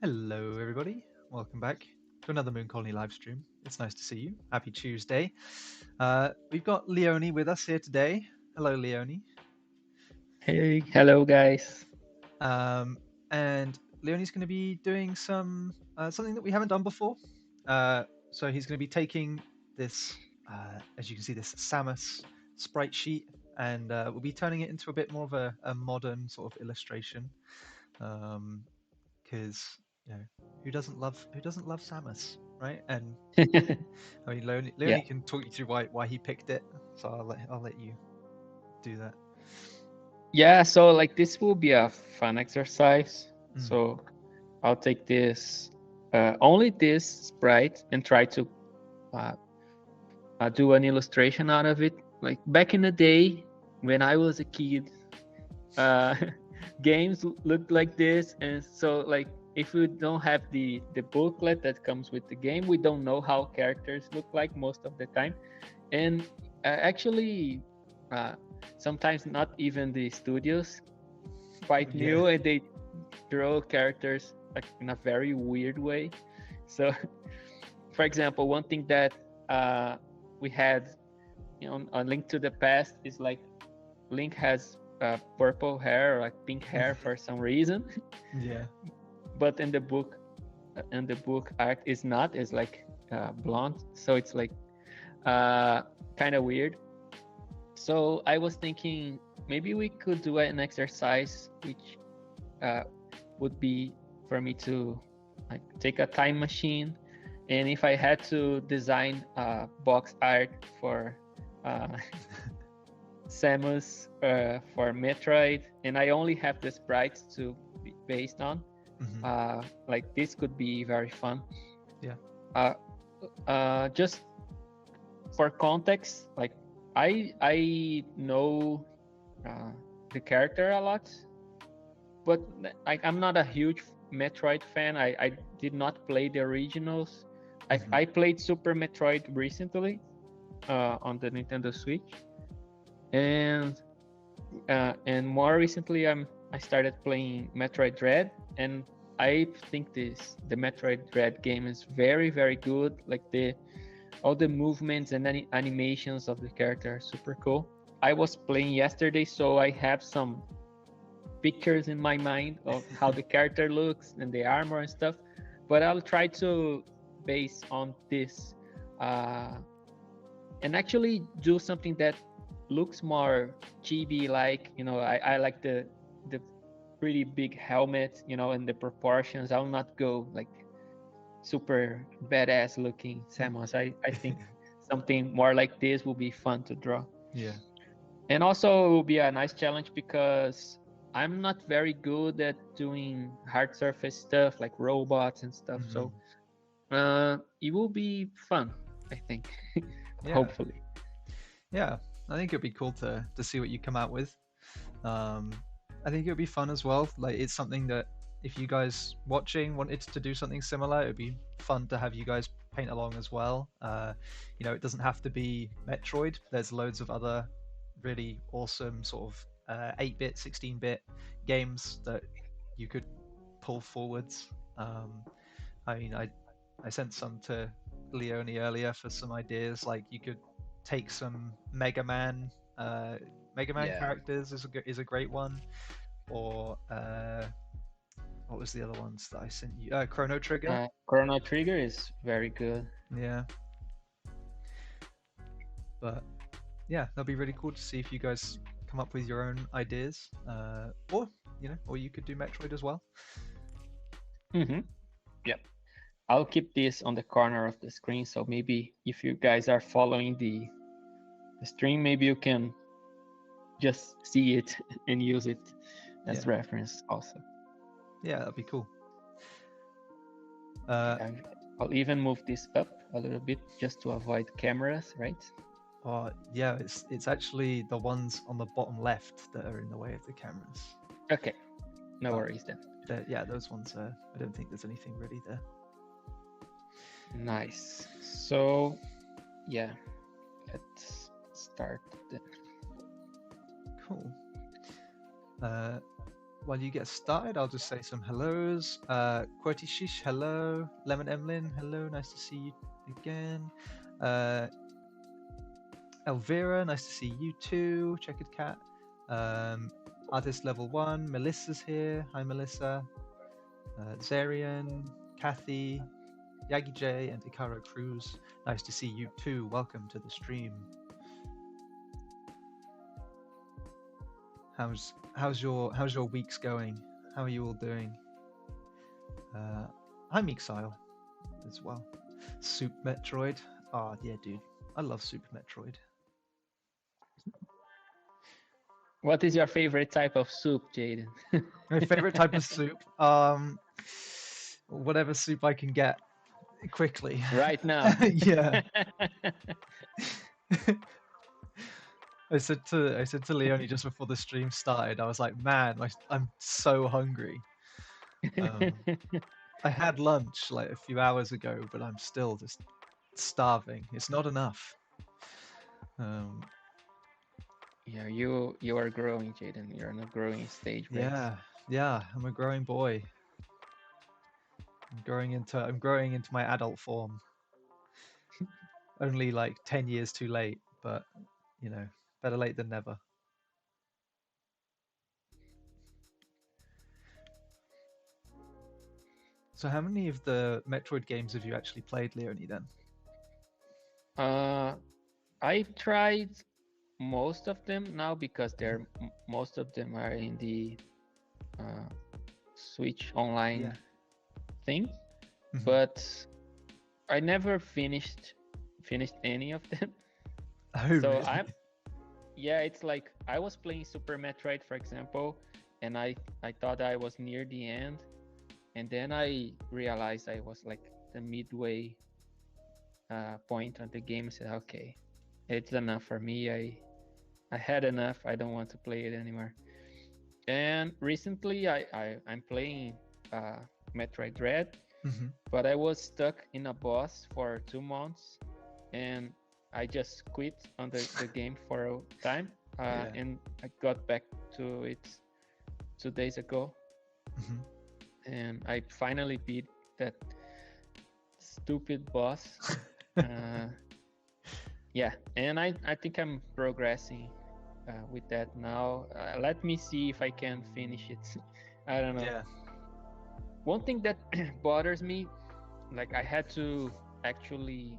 Hello, everybody. Welcome back to another Moon Colony live stream. It's nice to see you. Happy Tuesday. We've got Leoni with us here today. Hello, Leoni. Hey, hello guys. And Leoni's going to be doing something that we haven't done before. So he's going to be taking this, as you can see, this Samus sprite sheet, and we'll be turning it into a bit more of a modern sort of illustration. Because who doesn't love Samus, right? And I mean, Leoni Yeah, can talk you through why he picked it. So I'll let you do that. yeah. So like this will be a fun exercise. Mm. So I'll take this, only this sprite, and try to do an illustration out of it. Like back in the day when I was a kid, games looked like this, and so like if we don't have the booklet that comes with the game, we don't know how characters look like most of the time. And actually sometimes not even the studios quite new, and they draw characters like in a very weird way. So for example, one thing that we had on Link to the Past is like Link has purple hair or like pink hair for some reason. Yeah. But in the book art is not, is like blonde, so it's like kind of weird. So I was thinking maybe we could do an exercise which would be for me to like take a time machine, and if I had to design box art for Samus for Metroid, and I only have the sprites to be based on, like this could be very fun. Just for context, like I know the character a lot, but I'm not a huge Metroid fan. I did not play the originals. I played Super Metroid recently on the Nintendo Switch, and more recently I started playing Metroid Dread, and I think the Metroid Dread game is very, very good. Like all the movements and animations of the character are super cool. I was playing yesterday, so I have some pictures in my mind of how the character looks and the armor and stuff, but I'll try to base on this and actually do something that looks more chibi like. I like the pretty big helmet, and the proportions. I'll not go like super badass looking Samus. I think something more like this will be fun to draw. Yeah. And also it will be a nice challenge because I'm not very good at doing hard surface stuff like robots and stuff. So it will be fun, I think. Hopefully. Yeah, I think it'd be cool to see what you come out with. I think it would be fun as well. Like, it's something that if you guys watching wanted to do something similar, it'd be fun to have you guys paint along as well. It doesn't have to be Metroid. There's loads of other really awesome sort of 8-bit, 16-bit games that you could pull forwards. I mean, I sent some to Leoni earlier for some ideas. Like, you could take some Mega Man characters is a great one, or what was the other ones that I sent you? Chrono Trigger. Chrono Trigger is very good. Yeah. But yeah, that'd be really cool to see if you guys come up with your own ideas, or you could do Metroid as well. Yep. I'll keep this on the corner of the screen, so maybe if you guys are following the stream, maybe you can just see it and use it as reference also. Yeah, that'd be cool. I'll even move this up a little bit just to avoid cameras, right? Yeah, it's actually the ones on the bottom left that are in the way of the cameras. Okay, no worries then. Yeah, those ones I don't think there's anything really there. Nice. So yeah, let's start then. Cool. While you get started, I'll just say some hellos. Qwerty Shish, hello. Lemon Emlyn, hello. Nice to see you again. Elvira, nice to see you too. Checkered Cat. Artist level 1. Melissa's here. Hi, Melissa. Zarian, Kathy, Yagi J, and Ikaro Cruz. Nice to see you too. Welcome to the stream. How's your weeks going? How are you all doing? I'm Exile as well. Soup Metroid. Oh yeah, dude. I love Soup Metroid. What is your favorite type of soup, Jaden? My favorite type of soup? Whatever soup I can get quickly. Right now. Yeah. I said to Leoni just before the stream started, I was like, man, I'm so hungry. I had lunch like a few hours ago, but I'm still just starving. It's not enough. Yeah, you are growing, Jaden. You're in a growing stage, right? Yeah, I'm a growing boy. I'm growing into my adult form. Only like 10 years too late, but you know, better late than never. So how many of the Metroid games have you actually played, Leoni, then? I've tried most of them now because most of them are in the Switch online thing, but I never finished any of them. Oh, so really? It's like I was playing Super Metroid, for example, and I thought I was near the end, and then I realized I was like the midway point on the game. I said, okay, it's enough for me. I had enough. I don't want to play it anymore. And recently I'm playing Metroid Dread, but I was stuck in a boss for 2 months, and I just quit on the game for a time, and I got back to it 2 days ago, and I finally beat that stupid boss. And I think I'm progressing with that now. Let me see if I can finish it. I don't know. Yeah. One thing that bothers me, like I had to actually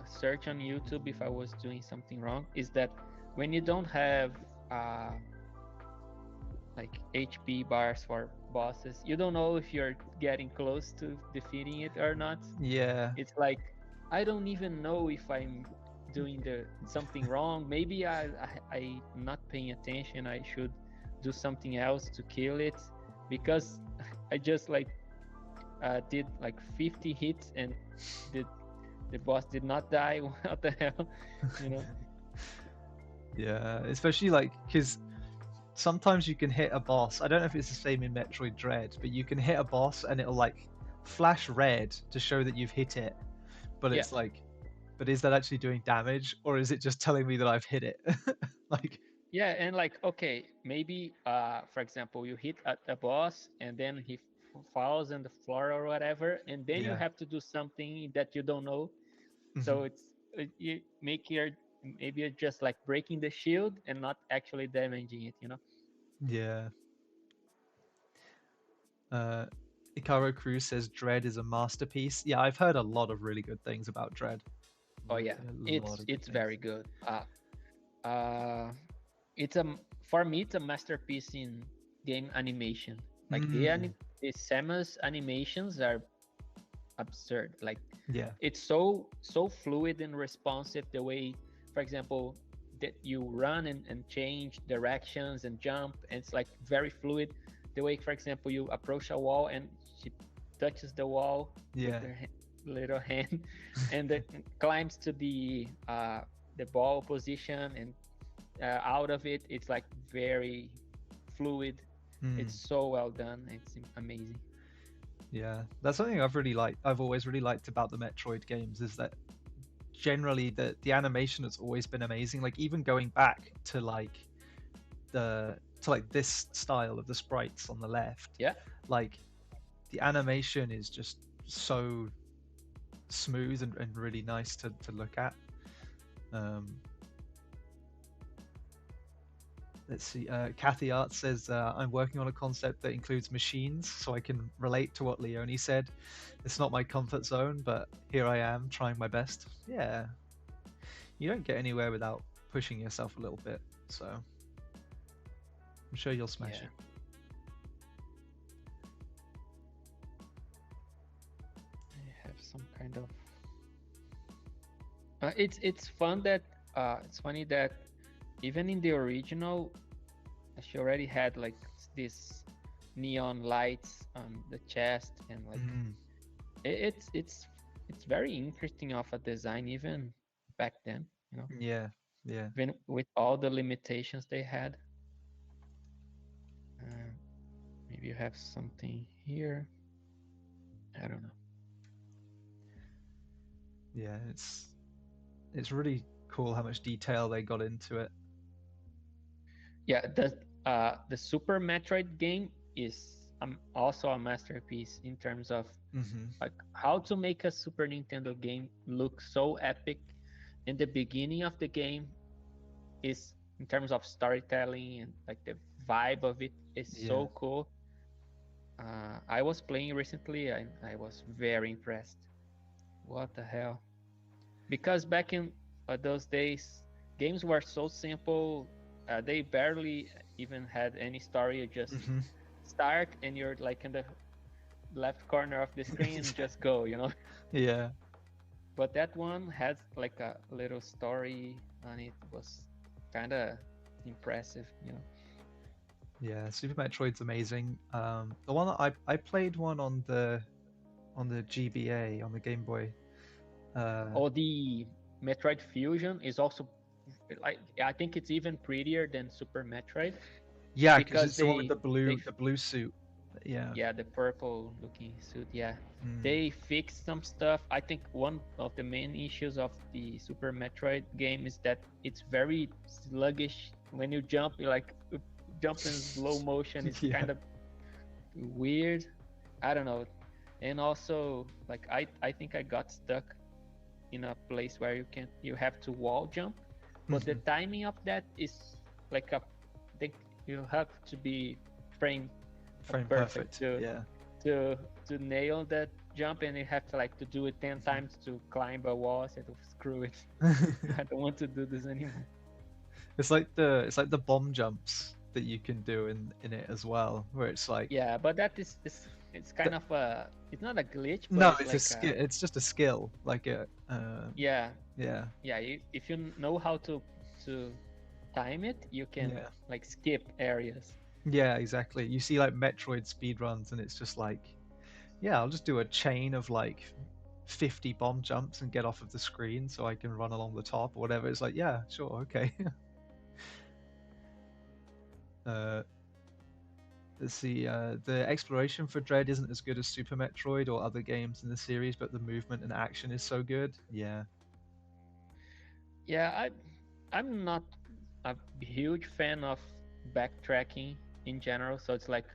search on YouTube if I was doing something wrong, is that when you don't have like HP bars for bosses, you don't know if you're getting close to defeating it or not. Yeah. It's like I don't even know if I'm doing something wrong. Maybe I'm not paying attention. I should do something else to kill it, because I just like did like 50 hits and the boss did not die. What the hell, you know? Yeah, especially like because sometimes you can hit a boss. I don't know if it's the same in Metroid Dread, but you can hit a boss and it'll like flash red to show that you've hit it. But it's like, but is that actually doing damage, or is it just telling me that I've hit it? Like, yeah, and like, okay, maybe for example, you hit a boss and then he falls on the floor or whatever, and then you have to do something that you don't know. So you make maybe you're just like breaking the shield and not actually damaging it, you know? Yeah. Ikaro Cruz says Dread is a masterpiece. Yeah, I've heard a lot of really good things about Dread. Oh yeah, it's very good. For me it's a masterpiece in game animation. Like the Samus animations are absurd. Like it's so fluid and responsive. The way, for example, that you run and change directions and jump, and it's like very fluid. The way, for example, you approach a wall and she touches the wall with her little hand and then climbs to the ball position and out of it. It's like very fluid. It's so well done. It's amazing. Yeah, that's something I've always really liked about the Metroid games, is that generally the animation has always been amazing. Like even going back to this style of the sprites on the left, Yeah. like the animation is just so smooth and really nice to look at. Let's see. Kathy Art says, I'm working on a concept that includes machines, so I can relate to what Leoni said. It's not my comfort zone, but here I am trying my best. Yeah. You don't get anywhere without pushing yourself a little bit, so I'm sure you'll smash it. I have some kind of. It's fun that it's funny that even in the original, she already had like this neon lights on the chest, and like it's very interesting of a design even back then, you know. Yeah. Even with all the limitations they had. Maybe you have something here. I don't know. Yeah, it's really cool how much detail they got into it. Yeah, the Super Metroid game is also a masterpiece in terms of like how to make a Super Nintendo game look so epic. And the beginning of the game is, in terms of storytelling and like the vibe of it, is so cool. I was playing recently and I was very impressed. What the hell? Because back in those days, games were so simple. They barely even had any story. You just start and you're like in the left corner of the screen and just go, you know. Yeah. But that one has like a little story and it was kind of impressive, you know. Yeah, Super Metroid's amazing. The one that I played one on the GBA on the Game Boy. Or the Metroid Fusion is also like, I think it's even prettier than Super Metroid. Yeah, because it's the one with the blue suit. Yeah. Yeah, the purple looking suit. Yeah. They fixed some stuff. I think one of the main issues of the Super Metroid game is that it's very sluggish. When you jump, you like jump in slow motion. It's kind of weird. I don't know. And also, like I think I got stuck in a place where you have to wall jump, but the timing of that is like I think you have to be frame perfect to nail that jump, and you have to like to do it 10 times to climb a wall. I said, oh, screw it. I don't want to do this anymore. It's like the bomb jumps that you can do in it as well, where it's like, yeah, but that is it's kind of a, it's not a glitch, but no, it's like a skill. It's just a skill, like a yeah. If you know how to time it, you can like skip areas. Yeah, exactly. You see like Metroid speedruns and it's just like, yeah, I'll just do a chain of like 50 bomb jumps and get off of the screen so I can run along the top or whatever. It's like, yeah, sure, okay. Let's see, the exploration for Dread isn't as good as Super Metroid or other games in the series, but the movement and action is so good. Yeah. Yeah, I'm not a huge fan of backtracking in general, so it's like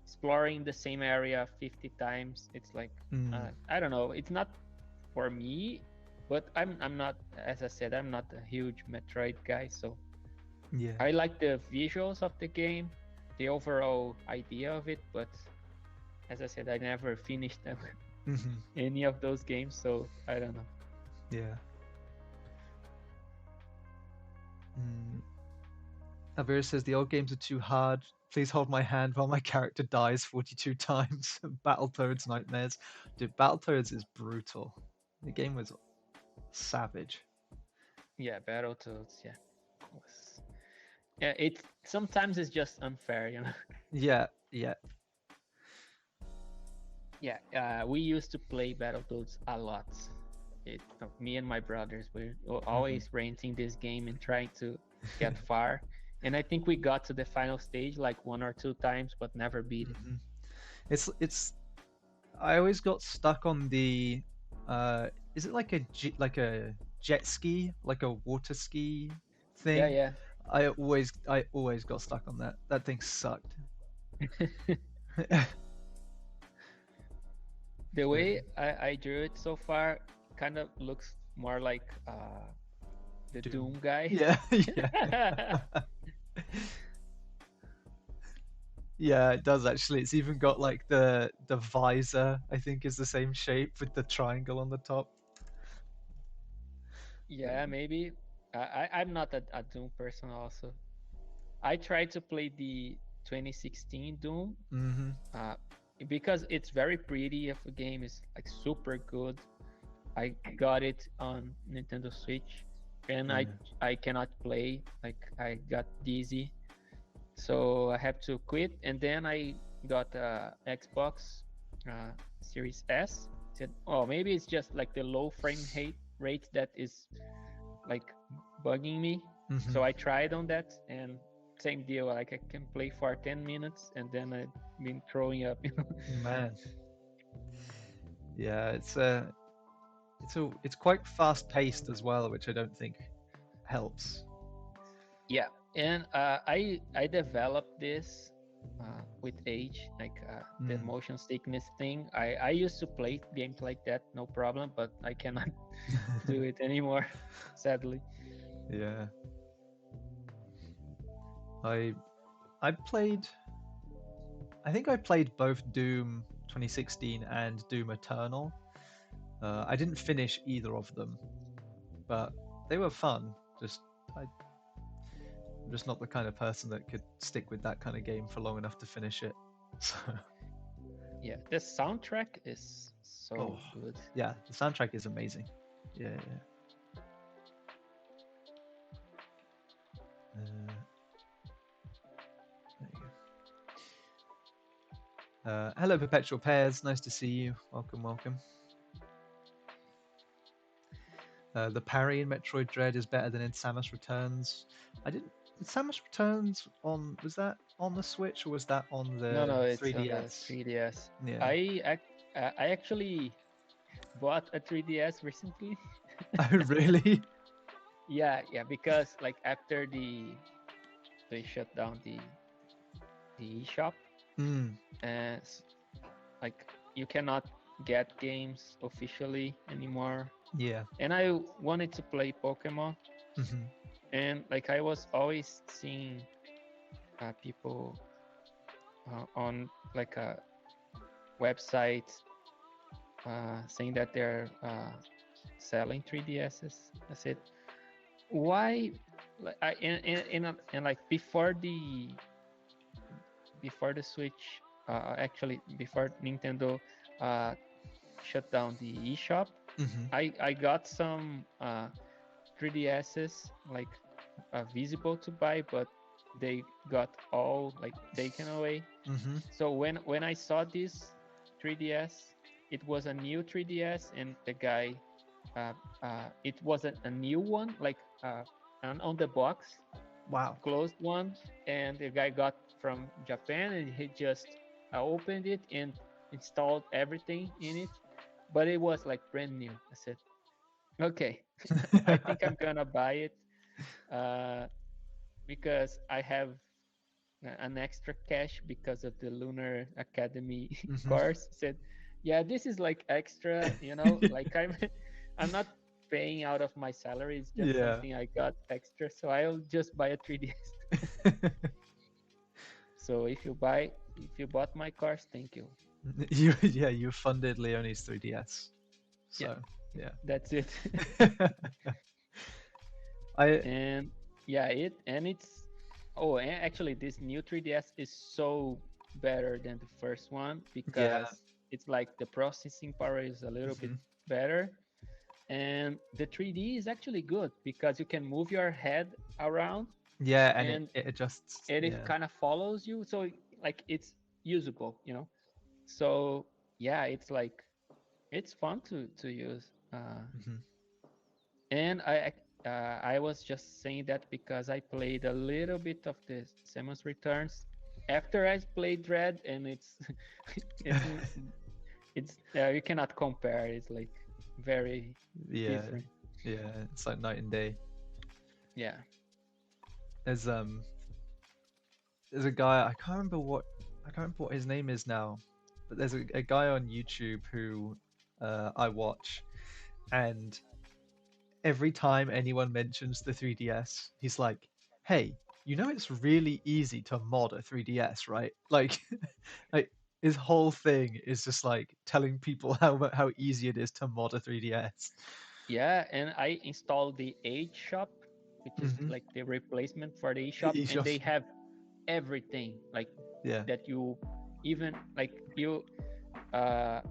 exploring the same area 50 times. It's like I don't know, it's not for me, but I'm not, as I said, I'm not a huge Metroid guy, so yeah, I like the visuals of the game, the overall idea of it, but as I said, I never finished them. Any of those games, so I don't know. Yeah. Avira says the old games are too hard. Please hold my hand while my character dies 42 times. Battletoads nightmares. Dude, Battletoads is brutal. The game was savage. Yeah, Battletoads, yeah. Yeah, it sometimes it's just unfair, you know. Yeah. Yeah, we used to play Battletoads a lot. Me and my brothers were always renting this game and trying to get far. And I think we got to the final stage like 1 or 2 times, but never beat it. It's. I always got stuck on the. Is it like a jet ski, like a water ski Yeah, thing. yeah. I always got stuck on that. That thing sucked. The way I drew it so far kind of looks more like the Doom. Doom guy. Yeah, yeah. Yeah, it does actually. It's even got like the visor, I think is the same shape with the triangle on the top. Yeah, maybe. I'm not a Doom person also. I tried to play the 2016 Doom Mm-hmm. uh, because it's very pretty. If a game is like super good, I got it on Nintendo Switch, and Yeah. I cannot play. Like I got dizzy, so I have to quit. And then I got Xbox Series S. Said, oh, maybe it's just like the low rate that is like bugging me. Mm-hmm. So I tried on that, and same deal. Like I can play for 10 minutes, and then I've been throwing up. Man. Yeah, it's quite fast paced as well, which I don't think helps. Yeah, and I developed this with age, like the Mm. motion sickness thing. I used to play games like that, no problem, but I cannot do it anymore, sadly. Yeah. I I played I think I played both Doom 2016 and Doom Eternal. I didn't finish either of them, but they were fun. I'm just not the kind of person that could stick with that kind of game for long enough to finish it. So, Yeah, the soundtrack is so oh, good. yeah, the soundtrack is amazing. Yeah, yeah. There you go. Hello, Perpetual Pairs. Nice to see you. Welcome, welcome. The parry in Metroid Dread is better than in Samus Returns. I didn't. Did Samus Returns on was that on the Switch or was that on No, the no, it's on the 3DS? 3DS. Yeah. I actually bought a 3DS recently. Oh, really? Yeah, yeah, because like after they shut down the eShop, Mm, and like you cannot get games officially anymore. yeah. And I wanted to play Pokemon, Hmm. and like I was always seeing people on like a website saying that they're selling 3DSs. I said, why? Like and like before the Switch, actually before Nintendo uh, shut down the eShop, Hmm. I got some 3DSs like visible to buy, but they got all like taken away. Hmm. So when I saw this 3DS, it was a new 3DS, and the guy, it wasn't a new one, like on the box, Wow. closed one, and the guy got from Japan, and he just opened it and installed everything in it, but it was like brand new. I said, okay, I think I'm gonna buy it uh, because I have an extra cash because of the Lunar Academy Hmm. course. Said, yeah, this is like extra, like I'm not paying out of my salary. It's just Yeah. something I got extra, so I'll just buy a 3DS. So if you bought my course, thank you. You funded Leone's 3DS. Yeah, So yeah. that's it. I And yeah, it's oh, and actually this new 3DS is so better than the first one yeah. because it's like the processing power is a little bit Hmm. better, and the 3D is actually good because you can move your head around, Yeah, and it, and it adjusts. it Yeah. kind of follows you, so like it's usable. So yeah, it's like it's fun to use. Hmm. And I was just saying that because I played a little bit of the Samus Returns after I played Dread, and it's it's you cannot compare. It's like very Yeah. different. Yeah, it's like night and day. Yeah. There's there's a guy I can't remember what his name is now, but there's a guy on YouTube who I watch, and every time anyone mentions the 3DS, he's like, "Hey, you know it's really easy to mod a 3DS, right?" Like, like his whole thing is just like telling people how easy it is to mod a 3DS. Yeah, and I installed the Age Shop, which is Mm-hmm. like the replacement for the eShop, The and eShop. they have everything like Yeah. that. You even like you uh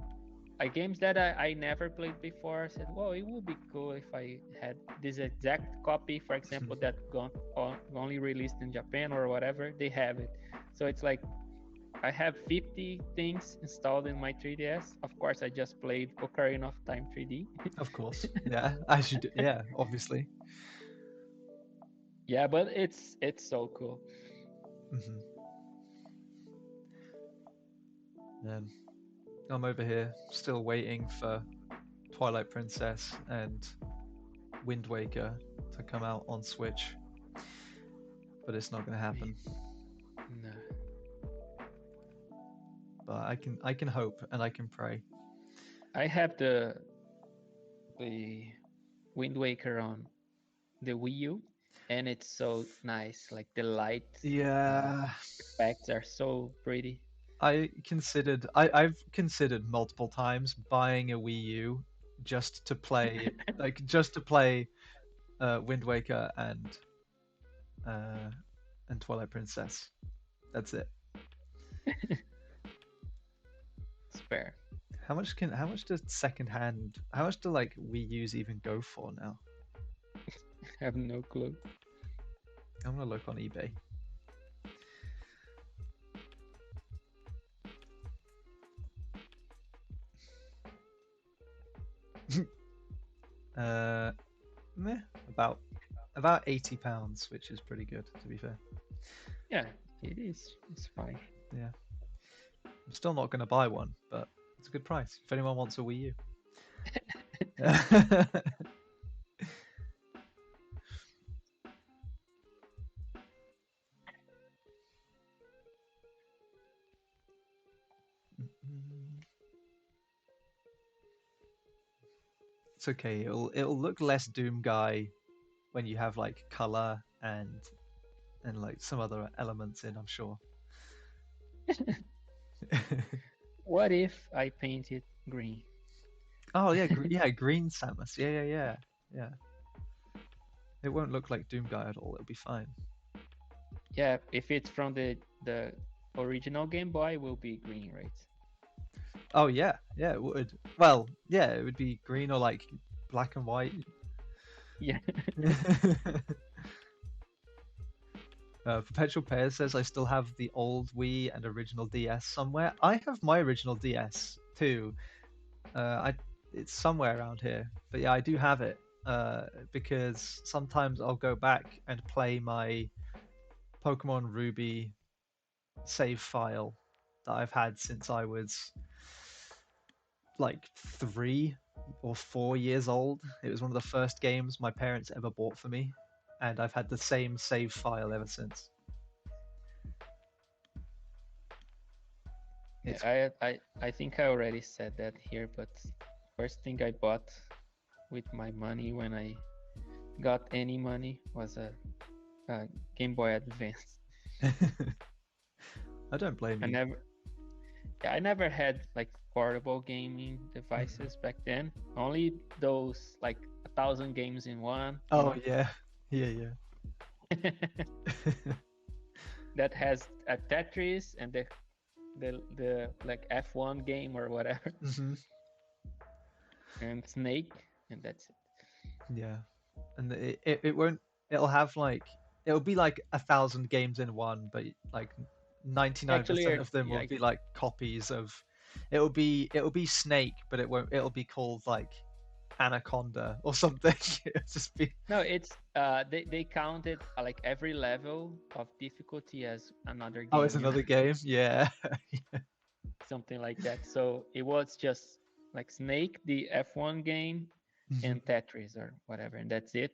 games that I never played before. I said, well, it would be cool if I had this exact copy, for example, that only released in Japan or whatever. They have it, so it's like I have 50 things installed in my 3DS. Of course, I just played Ocarina of Time 3D. Of course. Yeah. As you do. Yeah. Obviously. Yeah, but it's so cool. Mm-hmm. And I'm over here still waiting for Twilight Princess and Wind Waker to come out on Switch, but it's not going to happen. No. But I can hope and I can pray. I have the Wind Waker on the Wii U, and it's so nice. Like the light Yeah, effects are so pretty. I've considered multiple times buying a Wii U just to play Wind Waker uh and Twilight Princess. That's it. It's fair. How much do like Wii U's even go for now? I have no clue. I'm gonna look on eBay. uh meh, about £80, which is pretty good to be fair. Yeah, it is. It's fine. Yeah. I'm still not gonna buy one, but it's a good price. If anyone wants a Wii U. It's okay. It'll look less Doom Guy when you have like color and like some other elements in, I'm sure. What if I paint it green? Oh yeah, yeah, green Samus. Yeah, yeah, yeah, yeah. It won't look like Doom Guy at all. It'll be fine. Yeah, if it's from the original Game Boy, it will be green, right? Oh yeah, yeah, it would. Well, yeah, it would be green or like black and white. Yeah. Perpetual Pair says I still have the old Wii and original DS somewhere. I have my original DS too. It's somewhere around here, but yeah, I do have it. Because sometimes I'll go back and play my Pokemon Ruby save file that I've had since I was like 3 or 4 years old. It was one of the first games my parents ever bought for me, and I've had the same save file ever since. It's Yeah, I think I already said that here, but first thing I bought with my money when I got any money was a Game Boy Advance. I don't blame I you. never, yeah, I never had like portable gaming devices back then. Only those like 1,000 games in one. Oh yeah, yeah, yeah. That has a Tetris and the like F1 game or whatever, Hmm. and Snake, and that's it. Yeah, and it won't. It'll have like it'll be like 1,000 games in one, but like Actually, 99% of them will yeah, be like copies of. It'll be Snake, but it won't. It'll be called like Anaconda or something. It'll just be. no, it's they counted like every level of difficulty as another Oh, game, it's another game. Yeah. something like that. So it was just like Snake, the F1 game, Mhm. and Tetris or whatever, and that's it.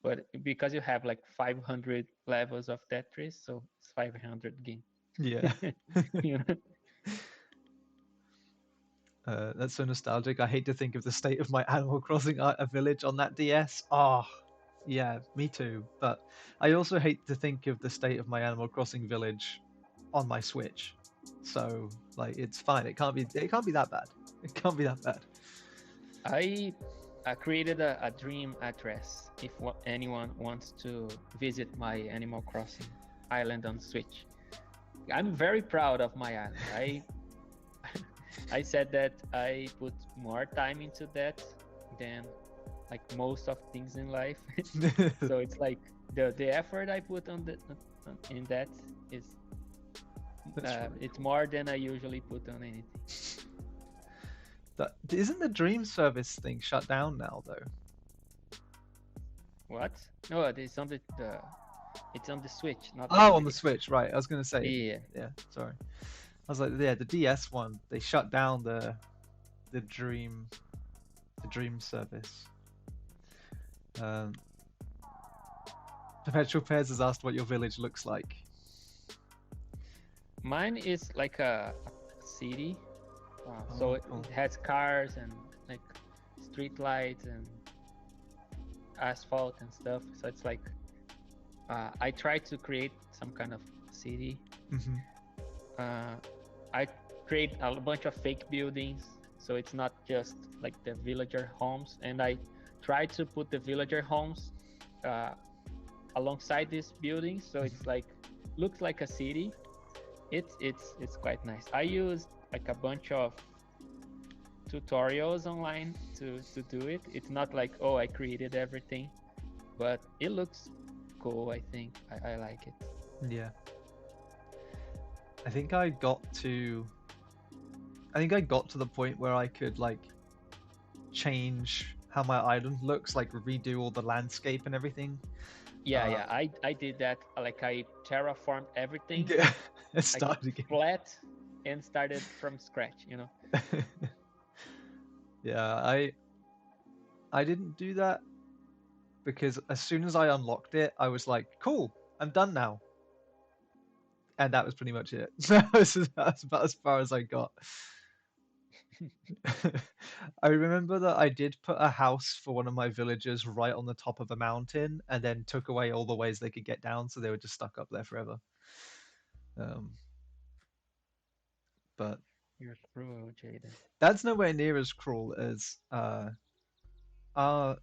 But because you have like 500 levels of Tetris, so it's 500 games. Yeah. You know? That's so nostalgic. I hate to think of the state of my Animal Crossing village on that DS. Oh, yeah, me too. But I also hate to think of the state of my Animal Crossing village on my Switch. So like, it's fine. It can't be. It can't be that bad. It can't be that bad. I created a dream address if anyone wants to visit my Animal Crossing island on Switch. I'm very proud of my island. I said that I put more time into that than like most of things in life. So it's like the effort I put on in that is Really it's cool. more than I usually put on anything. Isn't the Dream Service thing shut down now though? What? No, it's on the it's on the Switch, not on Oh, the on the Switch, right? I was gonna say, yeah. yeah. Sorry, I was like, yeah, the DS one. They shut down the Dream the Dream Service. Um, Perpetual Pairs has asked what your village looks like. Mine is like a city, so Oh, it cool. has cars and like street lights and asphalt and stuff. So it's like I try to create some kind of city. Hmm. I create a bunch of fake buildings, so it's not just like the villager homes, and I try to put the villager homes uh, alongside these buildings, so it's like looks like a city. It's quite nice. I use like a bunch of tutorials online to do it. It's not like, oh, I created everything, but it looks cool. I think I like it. Yeah. I think I got to. I think I got to the point where I could like change how my island looks, like redo all the landscape and everything. Yeah, I did that. Like I terraformed everything, Yeah, it like started again. flat, and started from scratch. Yeah, I didn't do that because as soon as I unlocked it, I was like, cool, I'm done now. And that was pretty much it. That's about as far as I got. I remember that I did put a house for one of my villagers right on the top of a mountain and then took away all the ways they could get down, so they were just stuck up there forever. Um, but You're cruel, Jaden. that's nowhere near as cruel as our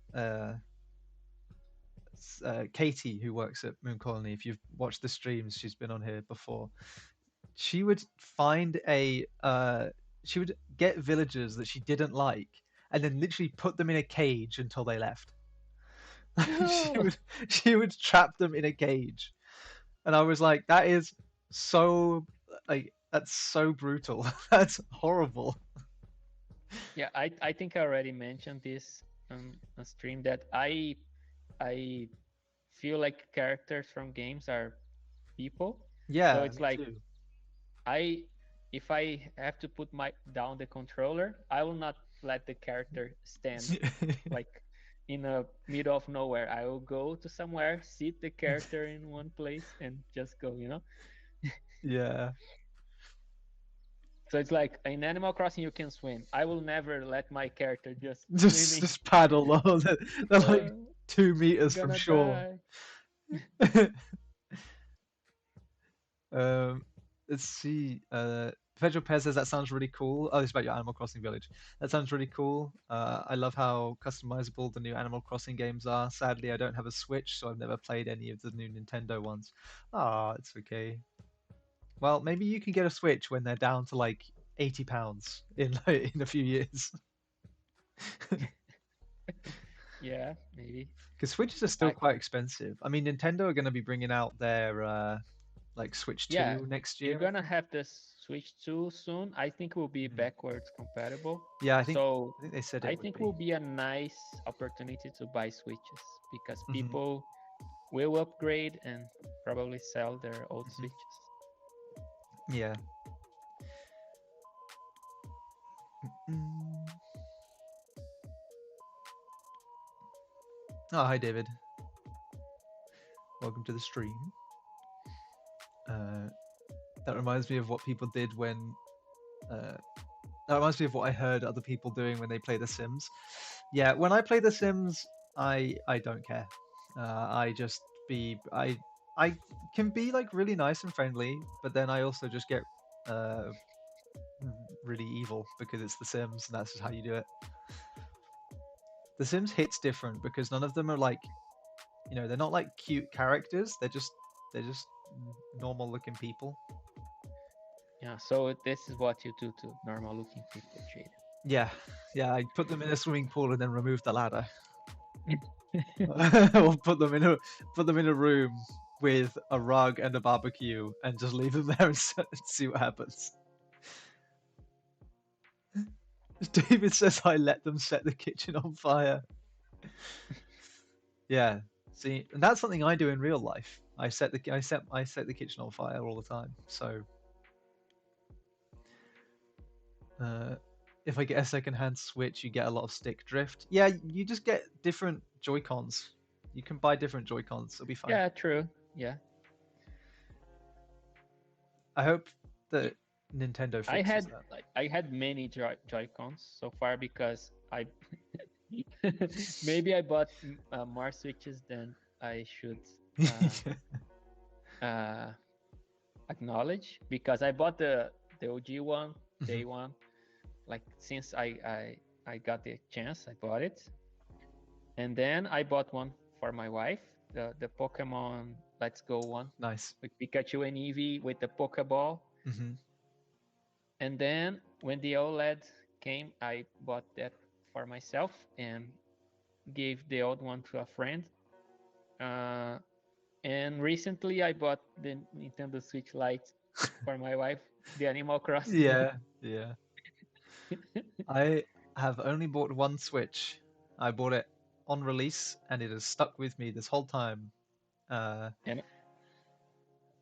Katie, who works at Moon Colony. If you've watched the streams, she's been on here before. She would find she would get villagers that she didn't like, and then literally put them in a cage until they left. she No. would she would trap them in a cage, and I was like, that is so like that's so brutal. That's horrible. Yeah, I think I already mentioned this on a stream that I feel like characters from games are people. So Yeah, it's me like too. I if I have to put my down the controller, I will not let the character stand like in a middle of nowhere. I will go to somewhere, sit the character in one place, and just go. Yeah, So it's like in Animal Crossing you can swim. I will never let my character just just swimming. just paddle on. They're like Uh, 2 meters from gonna shore. die. Um, let's see. Pedro Pez says that sounds really cool. Oh, it's about your Animal Crossing village. That sounds really cool. I love how customizable the new Animal Crossing games are. Sadly, I don't have a Switch, so I've never played any of the new Nintendo ones. Ah, it's okay. Well, maybe you can get a Switch when they're down to like £80 in in a few years. Yeah, maybe. Because Switches are still I quite expensive. I mean, Nintendo are going to be bringing out their like Switch Yeah, 2 next you're year, I gonna think. have the Switch 2 soon. I think will be Mhm. backwards compatible. Yeah, So I think they said I it would think be. will be a nice opportunity to buy Switches because Hmm. people will upgrade and probably sell their old Hmm. Switches. Yeah. Mm. Oh, hi, David. Welcome to the stream. That reminds me of what people did when. That reminds me of what I heard other people doing when they play The Sims. Yeah, when I play The Sims, I don't care. I just be I can be like really nice and friendly, but then I also just get uh, really evil because it's The Sims, and that's just how you do it. The Sims hits different because none of them are like, they're not like cute characters. They're just normal looking people. Yeah, so this is what you do to normal looking people, Jade. Yeah, yeah. I put them in a swimming pool and then remove the ladder, or put them in a room with a rug and a barbecue and just leave them there and see what happens. David says I let them set the kitchen on fire. Yeah. See, and that's something I do in real life. I set the kitchen on fire all the time. So if I get a second-hand Switch, you get a lot of stick drift. Yeah, you just get different Joy-Cons. You can buy different Joy-Cons. It'll be fine. Yeah, true. Yeah. I hope that Nintendo fixes that. I had many Joy-Cons so far because I maybe I bought more Switches than I should acknowledge, because I bought the OG one day one, like since I got the chance, I bought it, and then I bought one for my wife, the Pokemon Let's Go one. Nice. With Pikachu and Eevee with the Pokeball. And then when the OLED came, I bought that for myself and gave the old one to a friend. And recently I bought the Nintendo Switch Lite for my wife, the Animal Crossing. Yeah. I have only bought one Switch. I bought it on release, and it has stuck with me this whole time. And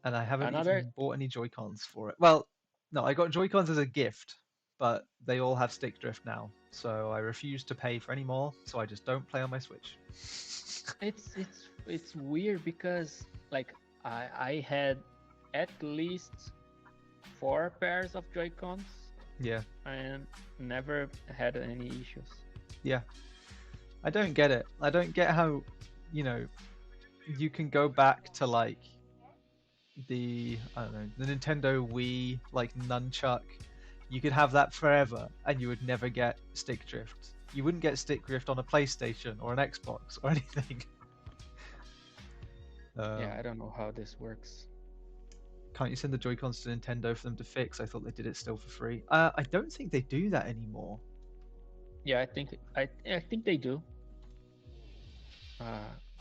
I haven't even bought any Joy-Cons for it. Well, no, I got Joy-Cons as a gift, but they all have stick drift now, so I refuse to pay for any more. So I just don't play on my Switch. It's weird because like I had at least 4 pairs of Joy-Cons. Yeah. And never had any issues. Yeah. I don't get it. I don't get how, you can go back to like the Nintendo Wii, like nunchuck. You could have that forever and you would never get stick drift. You wouldn't get stick drift on a PlayStation or an Xbox or anything. Yeah, I don't know how this works. Can't you send the Joy-Cons to Nintendo for them to fix? I thought they did it still for free. I don't think they do that anymore. Yeah, I think they do.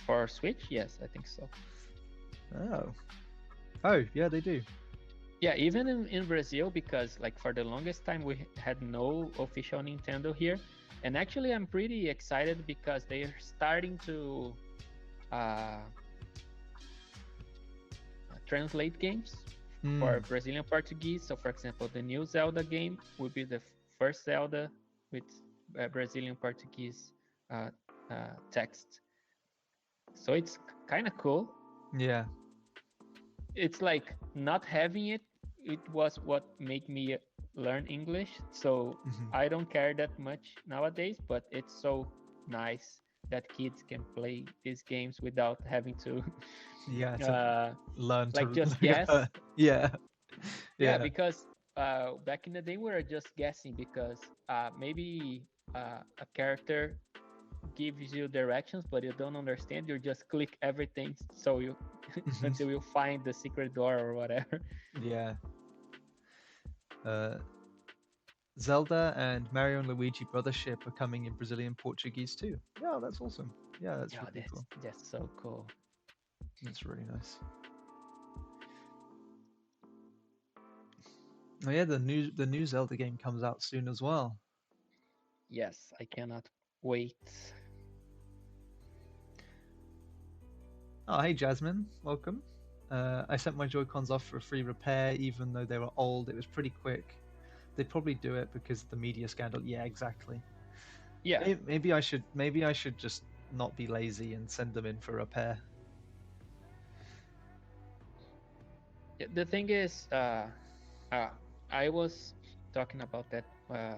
For Switch, yes, I think so. Oh, yeah, they do. Yeah, even in Brazil, because like for the longest time we had no official Nintendo here, and actually I'm pretty excited because they are starting to translate games for Brazilian Portuguese. So for example, the new Zelda game will be the first Zelda with Brazilian Portuguese text. So it's kind of cool. Yeah. It's like not having it was what made me learn English. So I don't care that much nowadays, but it's so nice that kids can play these games without having to learn like to just guess. Yeah, because back in the day we were just guessing because maybe a character gives you directions but you don't understand, you just click everything so you until you find the secret door or whatever. Yeah. Zelda and Mario and Luigi Brothership are coming in Brazilian Portuguese too. Yeah, that's awesome. Yeah, that's really cool. That's so cool. That's really nice. Oh yeah, the new Zelda game comes out soon as well. Yes, I cannot wait. Oh, hey Jasmine, welcome. I sent my Joy-Cons off for a free repair, even though they were old. It was pretty quick. They'd probably do it because of the media scandal. Yeah, exactly. Yeah. Maybe I should just not be lazy and send them in for repair. The thing is, uh, I was talking about that a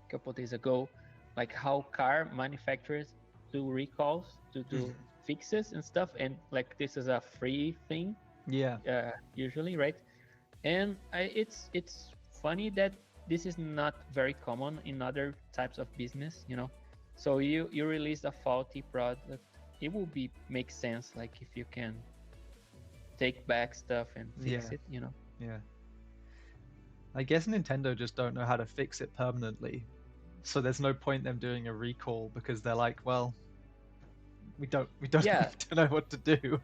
couple days ago, like how car manufacturers do recalls to do fixes and stuff, and like this is a free thing, Yeah. usually, right? And it's funny that this is not very common in other types of business, you know. So you release a faulty product, it will be make sense, like if you can take back stuff and fix Yeah. it, you know. Yeah. I guess Nintendo just don't know how to fix it permanently. So there's no point them doing a recall because they're like, well, we don't Yeah, don't know what to do.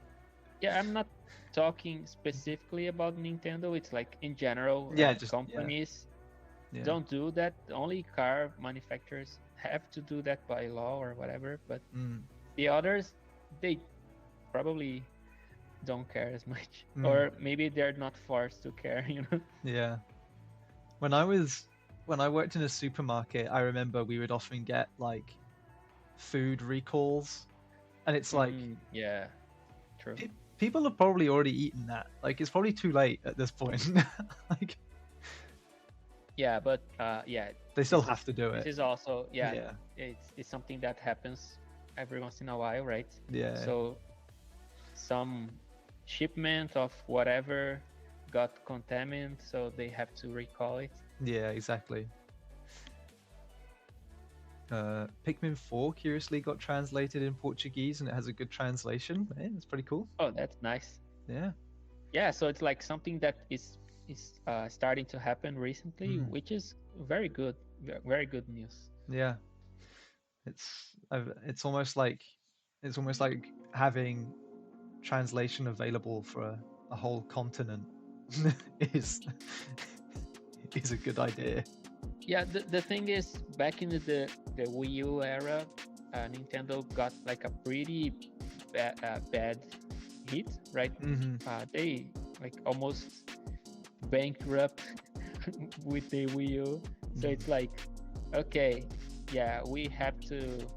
yeah, I'm not talking specifically about Nintendo, it's like in general, Yeah, just companies yeah. don't do that. Only car manufacturers have to do that by law or whatever, but the others, they probably don't care as much, or maybe they're not forced to care, you know. Yeah. When I worked in a supermarket, I remember we would often get like food recalls, and it's like Yeah, true. people have probably already eaten that. Like it's probably too late at this point. Like yeah, but yeah, they still have to do this it. is also Yeah. It's something that happens every once in a while, right? Yeah. So some shipment of whatever got contaminated, so they have to recall it. Yeah, exactly. Pikmin 4 curiously got translated in Portuguese, and it has a good translation. It's pretty cool. Oh, that's nice. Yeah. Yeah, so it's like something that is starting to happen recently, which is very good, very good news. Yeah. It's almost like having translation available for a whole continent is is a good idea. Yeah, the thing is, back in the Wii U era, Nintendo got like a pretty bad hit, right? They like almost bankrupt with the Wii U. So it's like, okay, yeah, we have to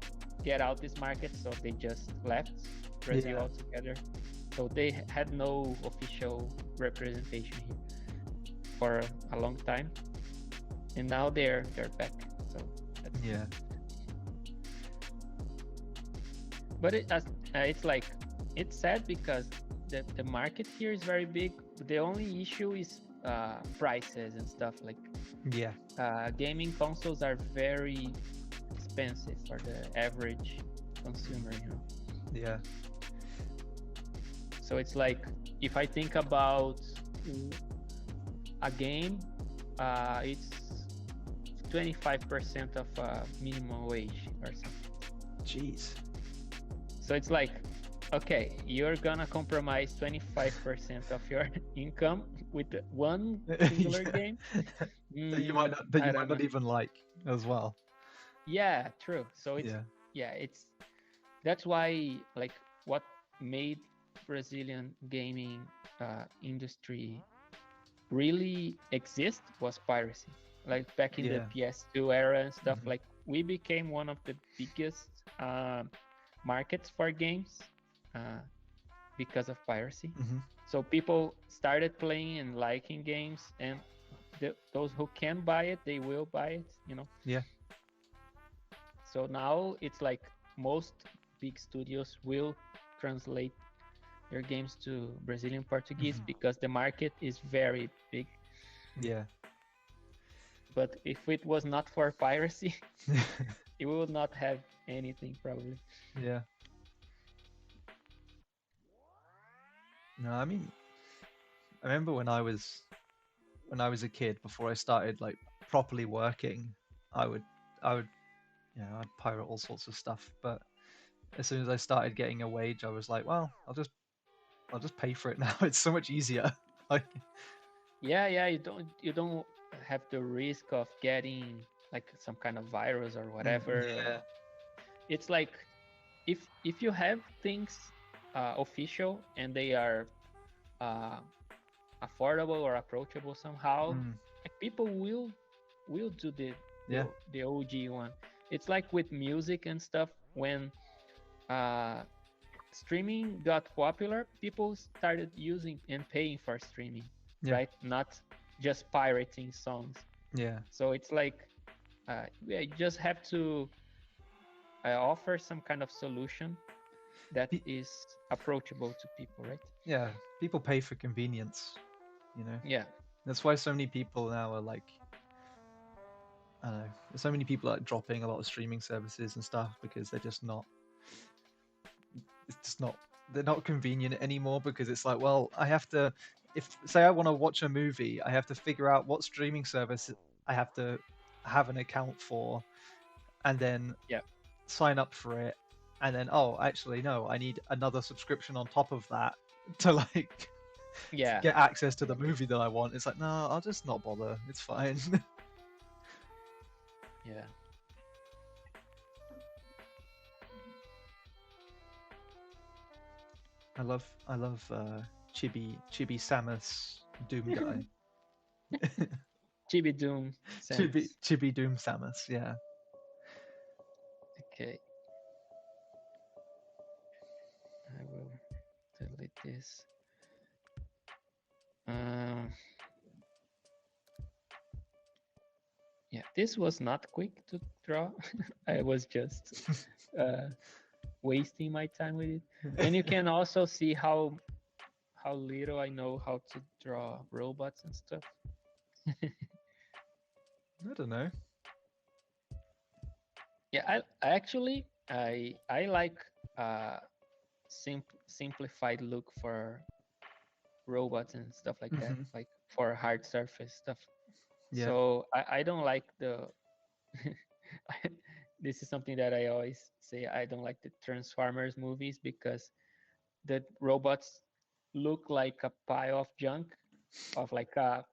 get out this market. So they just left Brazil altogether. So they had no official representation here for a long time, and now they're back. So that's, yeah. But it's like, it's sad because the market here is very big. The only issue is prices and stuff. Like gaming consoles are very expensive for the average consumer, you know. Yeah. So it's like, if I think about a game, it's 25% of minimum wage or something. Jeez. So it's like, okay, you're gonna compromise 25% of your income with one singular game that you might not even like as well. Yeah, true. So it's it's that's why, like, what made Brazilian gaming industry really exist was piracy. Like back in the PS2 era and stuff, like we became one of the biggest markets for games because of piracy. So people started playing and liking games, and those who can buy it, they will buy it, you know. So now it's like most big studios will translate their games to Brazilian Portuguese because the market is very big. But if it was not for piracy, it would not have anything probably. No, I mean, I remember when I was a kid, before I started like properly working, I would I'd pirate all sorts of stuff. But as soon as I started getting a wage, I was like, well, I'll just pay for it now. It's so much easier. Like, yeah, you don't have the risk of getting like some kind of virus or whatever. It's like, if you have things official and they are affordable or approachable somehow, like people will do the OG one. It's like with music and stuff, when streaming got popular, people started using and paying for streaming, Yeah. right? Not just pirating songs. Yeah. So it's like you just have to offer some kind of solution that is approachable to people, right? Yeah. People pay for convenience, you know. Yeah. That's why so many people now are like, I don't know, so many people are dropping a lot of streaming services and stuff because they're just not. It's just not. They're not convenient anymore because it's like, well, I have to. If say I want to watch a movie, I have to figure out what streaming service I have to have an account for, and then Yeah. sign up for it, and then oh, actually no, I need another subscription on top of that to like Yeah. get access to the movie that I want. It's like, no, I'll just not bother. It's fine. Yeah. I love Chibi Samus Doom guy. Chibi Doom. Chibi Doom Samus, yeah. Okay. I will delete this. Yeah, this was not quick to draw. I was just wasting my time with it. And you can also see how little I know how to draw robots and stuff. I don't know. Yeah, I like simplified look for robots and stuff like that, like for hard surface stuff. Yeah. So I don't like the this is something that I always say. I don't like the Transformers movies because the robots look like a pile of junk, of like a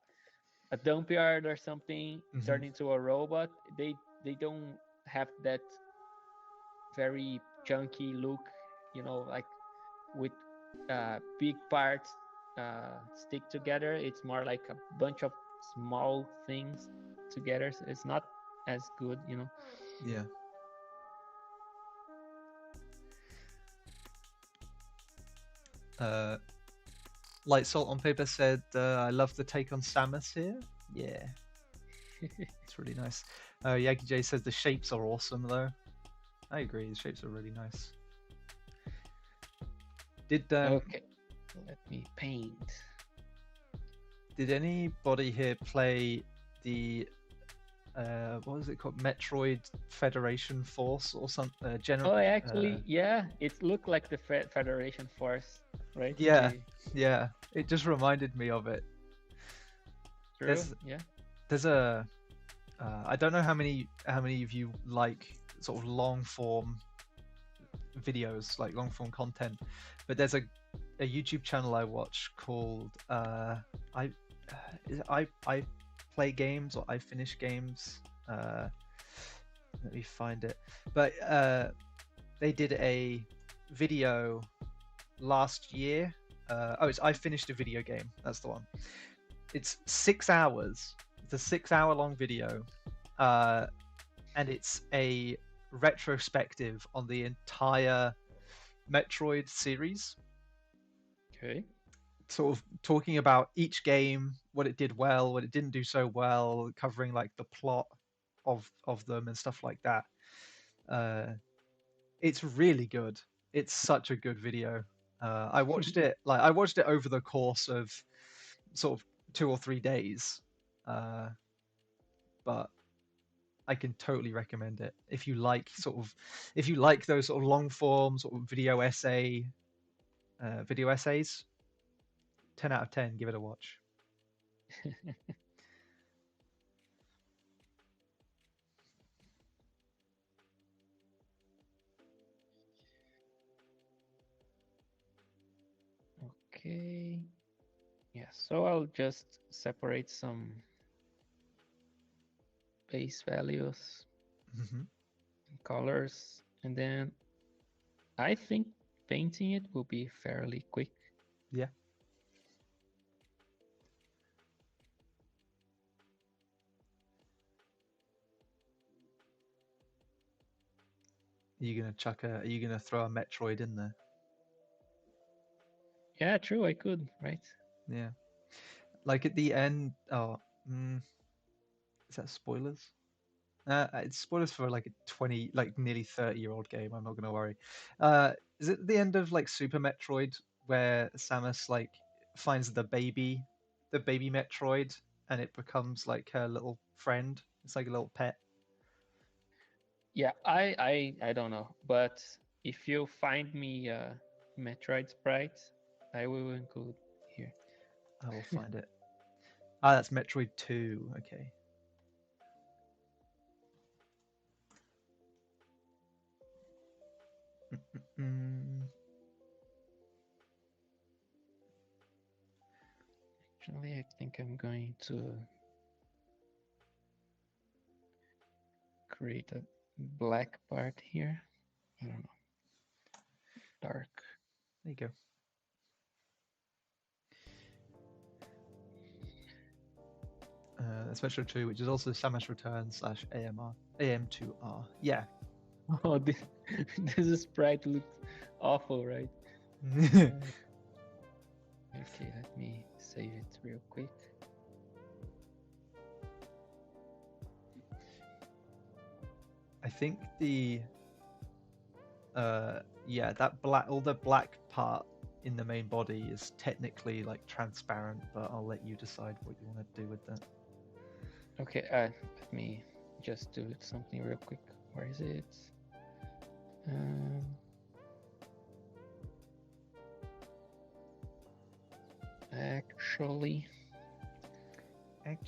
dump yard or something turned into a robot. They don't have that very chunky look, like with big parts stick together. It's more like a bunch of small things together. So it's not as good. Yeah. Light Salt on Paper said, I love the take on Samus here. Yeah. It's really nice. Yagi J says the shapes are awesome though. I agree, the shapes are really nice. Okay, let me paint. Did anybody here play the what was it called? Metroid Federation Force or something? Oh, actually, yeah, it looked like the Federation Force, right? Yeah, yeah. It just reminded me of it. True. Yeah. There's a. I don't know how many of you like sort of long form videos, like long form content, but there's a YouTube channel I watch called I play games or I finish games. Let me find it. But they did a video last year. It's I finished a video game. That's the one. It's 6 hours. It's a 6-hour long video, and it's a retrospective on the entire Metroid series. Okay. Sort of talking about each game, what it did well, what it didn't do so well, covering like the plot of them and stuff like that. It's really good. It's such a good video. I watched it over the course of sort of 2 or 3 days, but I can totally recommend it if you like those sort of long form sort of video essays. 10 out of 10. Give it a watch. Okay. Yeah, so I'll just separate some base values, colors, and then I think painting it will be fairly quick. Yeah. Are you gonna throw a Metroid in there? Yeah, true. I could, right? Yeah. Like at the end. Oh, is that spoilers? It's spoilers for like a 20, like nearly 30-year-old game. I'm not gonna worry. Is it the end of like Super Metroid where Samus like finds the baby Metroid, and it becomes like her little friend? It's like a little pet. Yeah, I don't know, but if you find me Metroid sprites, I will include here. I will find it. Ah, that's Metroid 2. Okay. Mm, Actually, I think I'm going to create a black part here. I don't know, dark. there you go. That's Metroid 2, which is also Samus Returns slash AMR AM2R. Yeah. Oh, this sprite looks awful, right? Okay, let me save it real quick. I think all the black part in the main body is technically like transparent, but I'll let you decide what you want to do with that. Okay, let me just do something real quick. Where is it? Actually, I've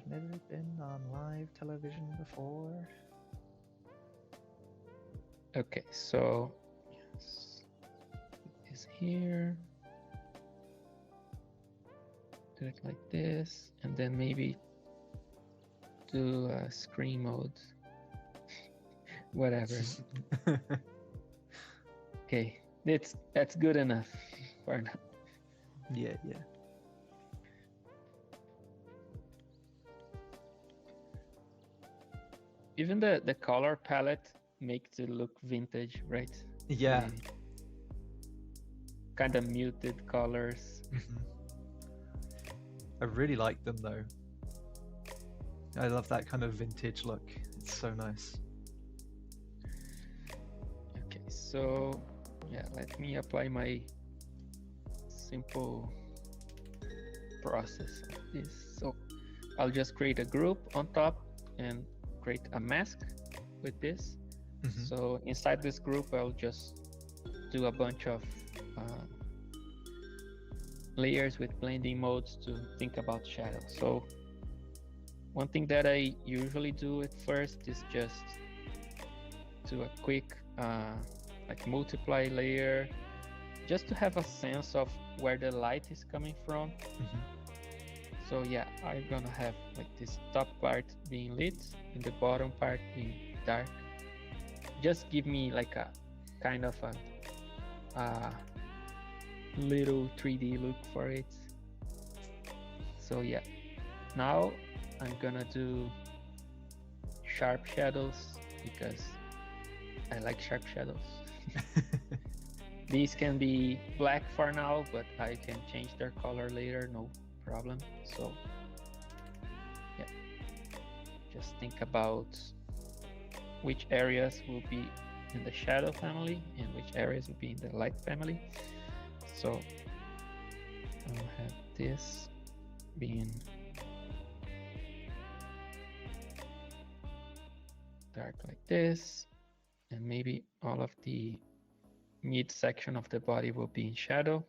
never been on live television before. Okay, so yes, it is here. Do it like this, and then maybe do screen mode. Whatever. Okay, that's good enough for now. Yeah. Even the color palette makes it look vintage, right? Yeah. Kind of muted colors. I really like them though. I love that kind of vintage look. It's so nice. Okay, so yeah, let me apply my simple process like this. So I'll just create a group on top and create a mask with this. So inside this group, I'll just do a bunch of layers with blending modes to think about shadow. So one thing that I usually do at first is just do a quick like multiply layer, just to have a sense of where the light is coming from. So yeah, I'm gonna have like this top part being lit and the bottom part being dark. Just give me like a kind of a little 3D look for it. So yeah, now I'm gonna do sharp shadows because I like sharp shadows. These can be black for now, but I can change their color later, no problem. So yeah, just think about which areas will be in the shadow family and which areas will be in the light family. So I'll have this being dark like this, and maybe all of the mid section of the body will be in shadow.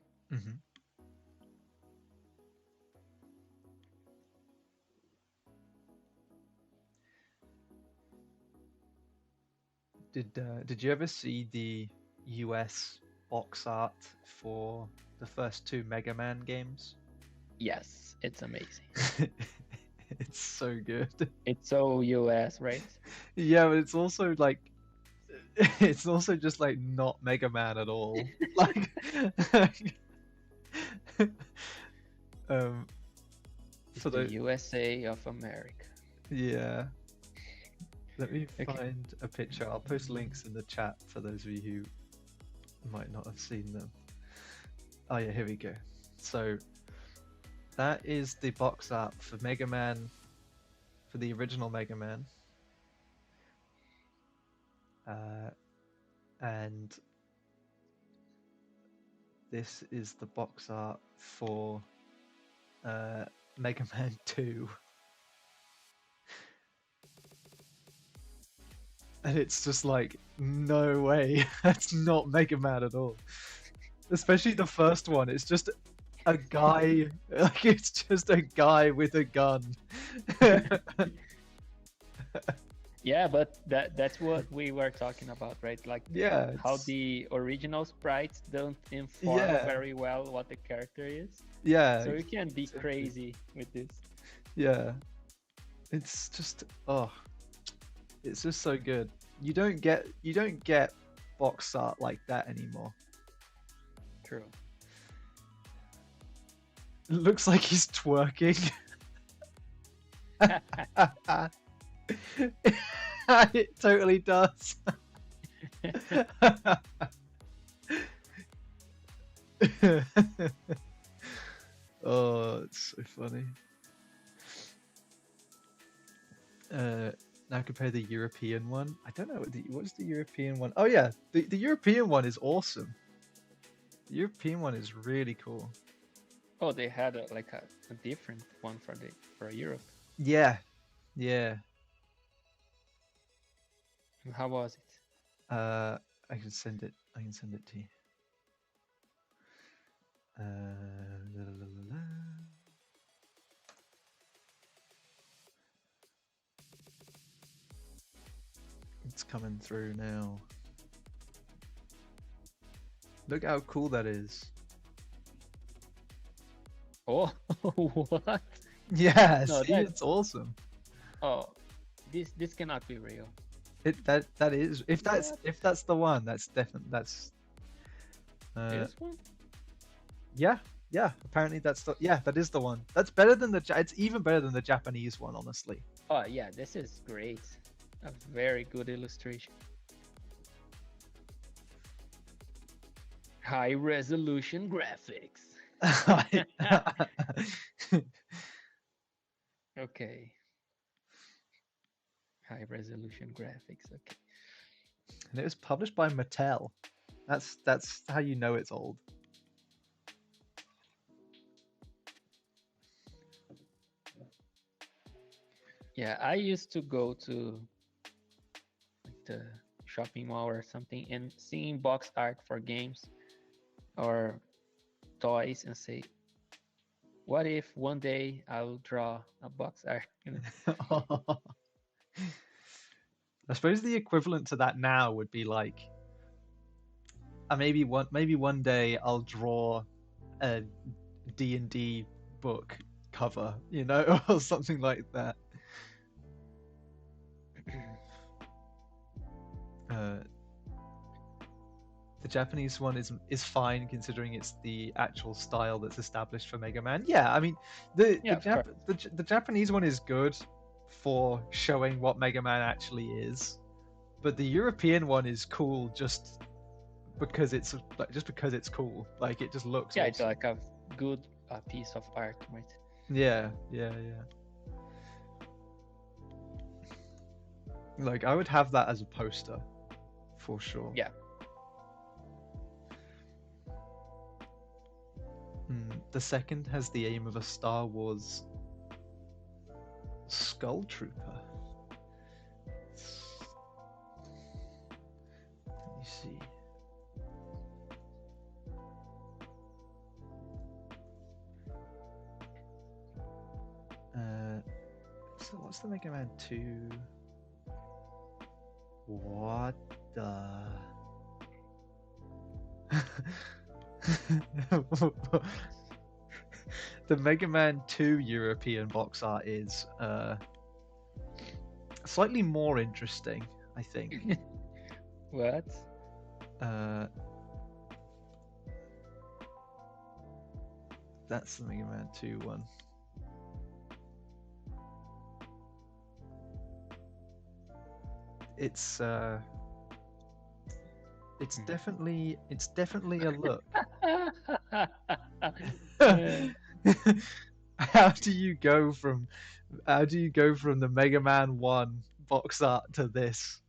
Did you ever see the US box art for the first two Mega Man games? Yes, it's amazing. It's so good. It's so US, right? Yeah, but it's also like it's also just like not Mega Man at all. Like It's the USA of America. Yeah. Let me Okay. find a picture. I'll post links in the chat for those of you who might not have seen them. Oh yeah, here we go. So that is the box art for Mega Man, for the original Mega Man. And this is the box art for Mega Man 2. And it's just like, no way, that's not Mega Man at all. Especially the first one, it's just a guy, like it's just a guy with a gun. Yeah, but that's what we were talking about, right? Like Yeah, how the original sprites don't inform yeah, very well what the character is. yeah, So you can be exactly. crazy with this. Yeah, it's just it's just so good. You don't get box art like that anymore. True. It looks like he's twerking. It totally does. Oh, it's so funny. Now compare the European one. I don't know what's the European one. Oh yeah, the European one is awesome. The European one is really cool. Oh, they had a different one for Europe. Yeah, yeah. How was it? I can send it. I can send it to you. La, la, la, la, la. It's coming through now. Look how cool that is. Oh, what? Yeah, No, see, it's awesome. oh, this cannot be real. That is if What? that's the one, that's definitely that's This one? yeah, yeah, apparently that's the yeah, that is the one. That's better than it's even better than the Japanese one, honestly. Oh yeah, this is great. A very good illustration. High resolution graphics. Okay. High resolution graphics. Okay. And it was published by Mattel. That's how you know it's old. Yeah, I used to go to the shopping mall or something and seeing box art for games or toys and say, what if one day I'll draw a box art? I suppose the equivalent to that now would be like maybe one day I'll draw a D&D book cover, you know, or something like that. The Japanese one is fine considering it's the actual style that's established for Mega Man. Yeah, I mean Yeah, of course. the Japanese one is good for showing what Mega Man actually is, but the European one is cool just because it's cool. Like it just looks Yeah, it's awesome. like a good piece of art, right? Yeah, yeah, yeah. Like I would have that as a poster for sure. Yeah. The second has the aim of a Star Wars Skull Trooper. Let me see. So what's the Mega Man 2? What the? The Mega Man 2 European box art is slightly more interesting, I think. What? That's the Mega Man 2 one. It's it's definitely a look. How do you go from the Mega Man 1 box art to this?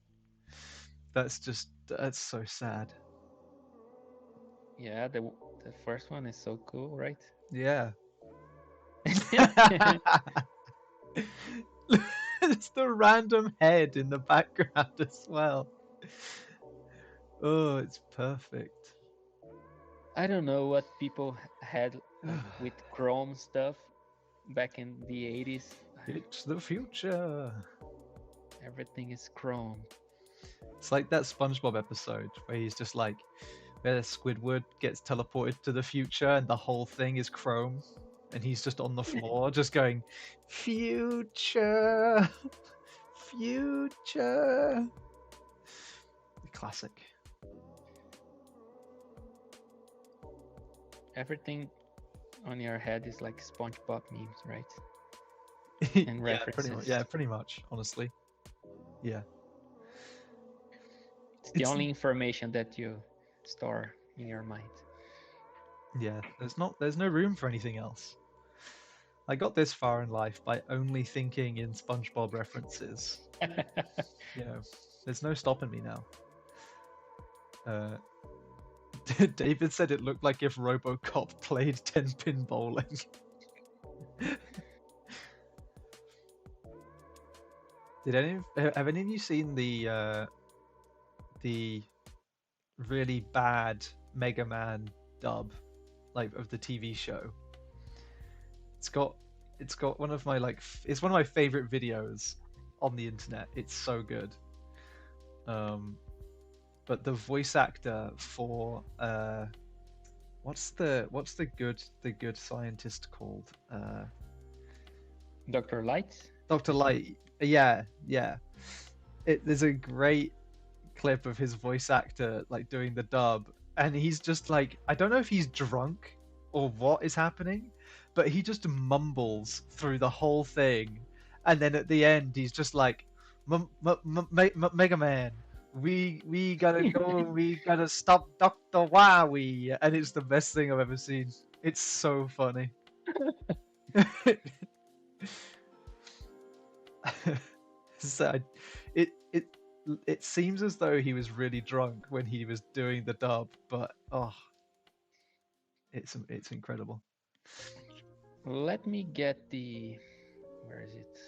That's so sad. Yeah, the first one is so cool, right? Yeah. It's the random head in the background as well. Oh, it's perfect. I don't know what people had like with Chrome stuff back in the 80s. It's the future. Everything is Chrome. It's like that SpongeBob episode where he's just like, where Squidward gets teleported to the future and the whole thing is chrome, and he's just on the floor just going, future, future. Classic. Everything on your head is like SpongeBob memes, right? And Yeah, pretty references. much. Yeah, pretty much. Honestly, yeah. It's the only information that you store in your mind. Yeah, there's no room for anything else. I got this far in life by only thinking in SpongeBob references. You know, there's no stopping me now. David said it looked like if RoboCop played 10-pin bowling. Have any of you seen the really bad Mega Man dub, like of the TV show? It's got one of my it's one of my favorite videos on the internet. It's so good. But the voice actor for what's the good scientist called? Dr. Light? Dr. Light. Yeah. There's a great clip of his voice actor like doing the dub, and he's just like, I don't know if he's drunk or what is happening, but he just mumbles through the whole thing, and then at the end he's just like, Mega Man, we gotta go, we gotta stop Dr. Wowie, and it's the best thing I've ever seen. It's so funny. So it seems as though he was really drunk when he was doing the dub, but it's incredible. Let me get the, where is it?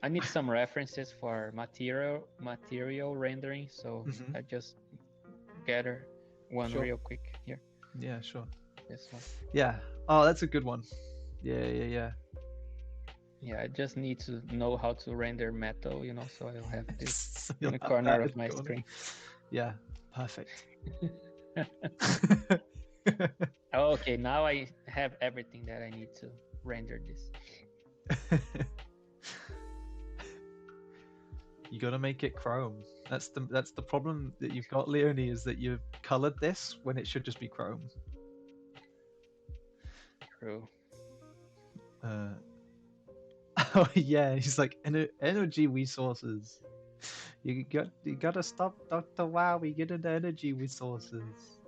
I need some references for material rendering, so I just gather one real quick here. Yeah, sure. This one. Yeah. Oh, that's a good one. Yeah. Yeah, I just need to know how to render metal, so I'll have this You'll in the have corner that of in my the corner. screen. Yeah, perfect. Oh, okay, now I have everything that I need to render this. You gotta make it chrome. That's the problem that you've got, Leoni, is that you've colored this when it should just be chrome. True. Oh yeah, he's like energy resources. You gotta stop Dr. Wow. We get into energy resources.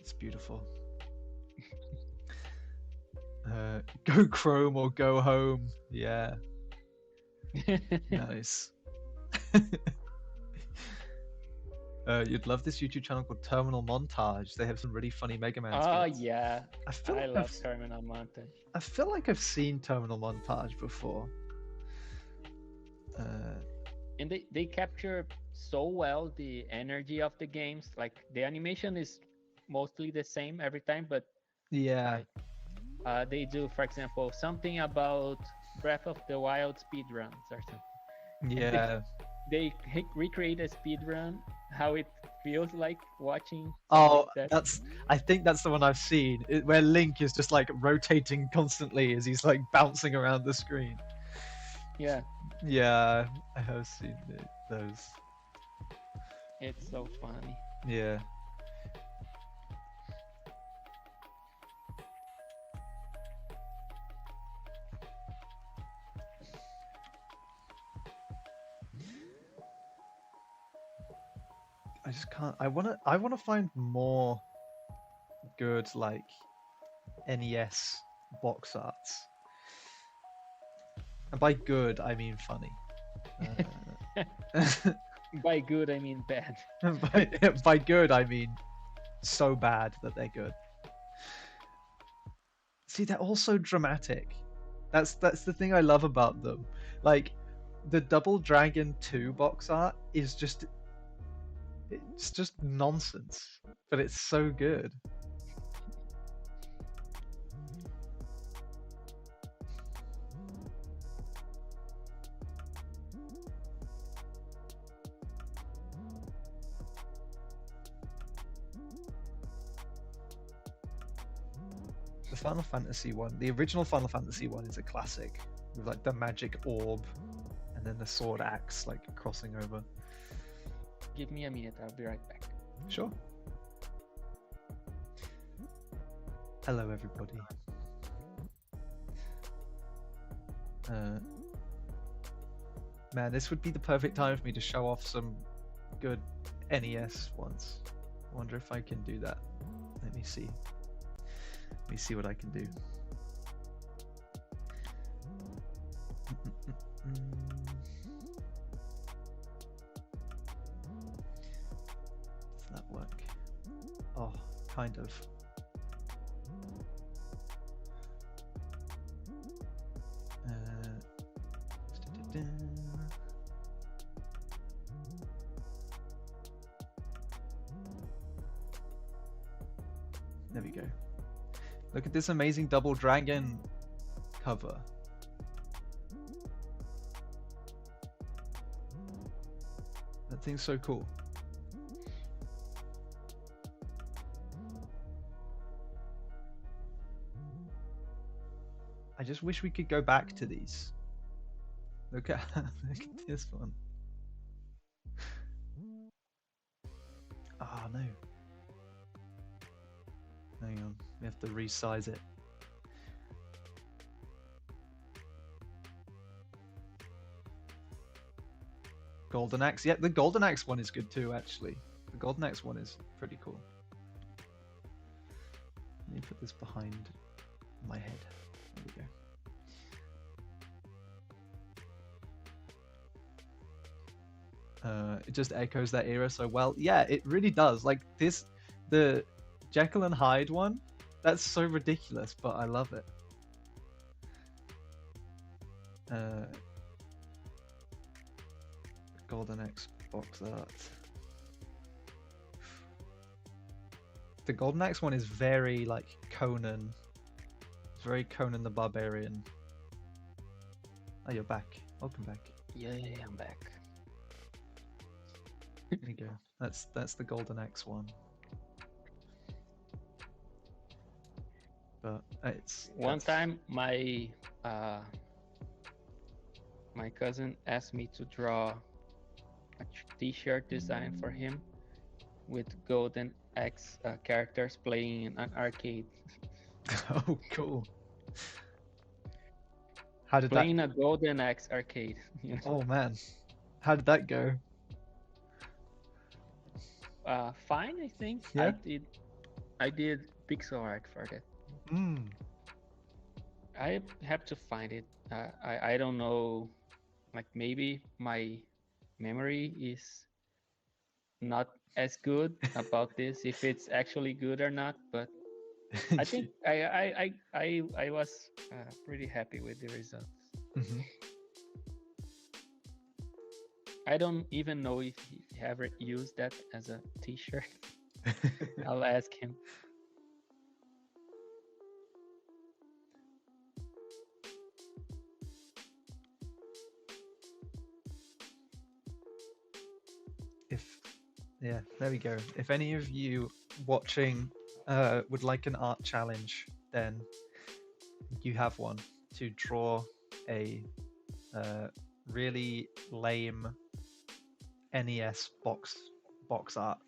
It's beautiful. Go Chrome or go home. Yeah. Nice. You'd love this YouTube channel called Terminal Montage. They have some really funny Mega Man skits. Yeah. I love I've, Terminal Montage. I feel like I've seen Terminal Montage before. And they capture so well the energy of the games. Like the animation is mostly the same every time, but yeah, they do, for example, something about Breath of the Wild speedruns or something. yeah. They recreate a speedrun, how it feels like watching. Oh, like that. I think that's the one I've seen, where Link is just like rotating constantly as he's like bouncing around the screen. Yeah. Yeah, I have seen those. It's so funny. Yeah. I just can't. I wanna find more good like NES box arts, and by good I mean funny. By good, I mean bad. by good I mean so bad that they're good. See, they're also dramatic. That's the thing I love about them. Like the Double Dragon 2 box art is it's just nonsense, but it's so good. The Final Fantasy one, the original Final Fantasy one, is a classic with like the magic orb and then the sword axe like crossing over. Give me a minute, I'll be right back. Sure. Hello, everybody. Man, this would be the perfect time for me to show off some good NES ones. I wonder if I can do that. Let me see. Let me see what I can do. Does that work? Oh, kind of. There we go. Look at this amazing Double Dragon cover. That thing's so cool. I just wish we could go back to these. Look at look at this one. Oh no. Hang on, we have to resize it. Golden Axe. Yeah, the Golden Axe one is good too, actually. The Golden Axe one is pretty cool. Let me put this behind my head. There we go. It just echoes that era so well. Yeah, it really does. Like this, the Jekyll and Hyde one, that's so ridiculous, but I love it. Golden Axe box art. The Golden Axe one is very like Conan. It's very Conan the Barbarian. Oh, you're back. Welcome back. Yeah, I'm back. There you go. That's the Golden Axe one. But it's one time my my cousin asked me to draw a t-shirt design for him with Golden Axe characters playing in an arcade. Oh, cool. How did playing a Golden Axe arcade. You know? Oh man, how did that go? Fine, I think. Yeah? I did pixel art for that. I have to find it. I don't know. Like maybe my memory is not as good about this, if it's actually good or not. But I think I was pretty happy with the results. Mm-hmm. I don't even know if he ever used that as a t-shirt. I'll ask him. Yeah, there we go. If any of you watching would like an art challenge, then you have one to draw a really lame NES box art.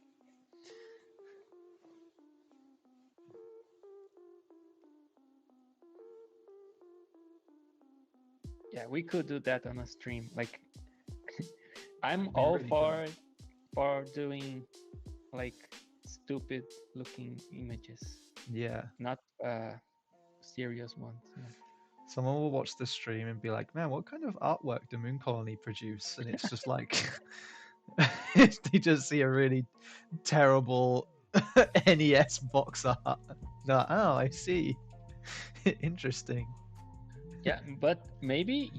Yeah, we could do that on a stream. Like, I'm all really for doing like stupid looking images, Yeah. not serious ones. Yeah. Someone will watch the stream and be like, "Man, what kind of artwork do Moon Colony produce?" And it's just like they just see a really terrible NES box art. They're like, "Oh, I see. Interesting." Yeah, but maybe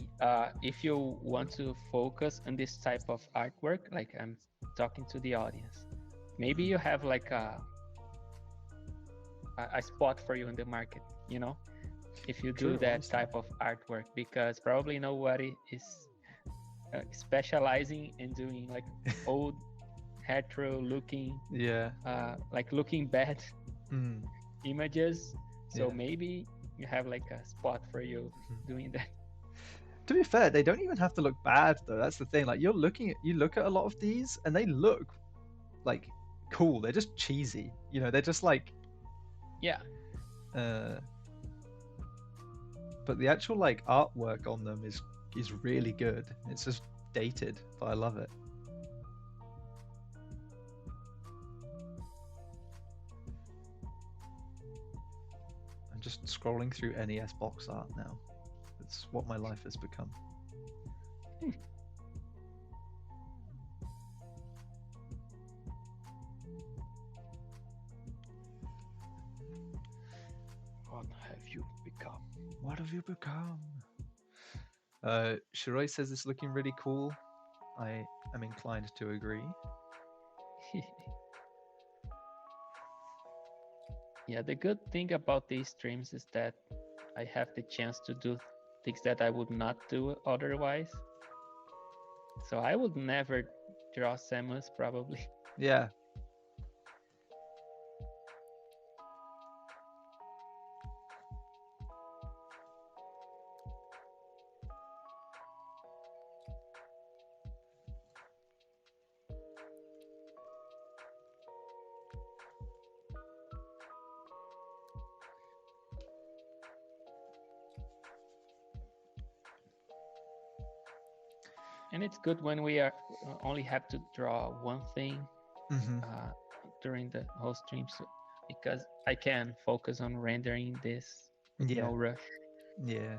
if you want to focus on this type of artwork, like I'm talking to the audience, maybe you have like a spot for you in the market, you know, if you do True, that honestly. type of artwork, because probably nobody is specializing in doing like old retro looking, Yeah. like looking bad Mm. images. So Yeah. maybe you have like a spot for you doing that. To be fair, they don't even have to look bad though. That's the thing. Like you look at a lot of these, and they look like cool. They're just cheesy. You know, they're just like Yeah. But the actual like artwork on them is really good. It's just dated, but I love it. I'm just scrolling through NES box art now. It's what my life has become. What have you become? What have you become? Shiroi says it's looking really cool. I am inclined to agree. Yeah, the good thing about these streams is that I have the chance to do things that I would not do otherwise. So I would never draw Samus, probably. Yeah. And it's good when we are only have to draw one thing during the whole stream, so, because I can focus on rendering this with no rush. Yeah.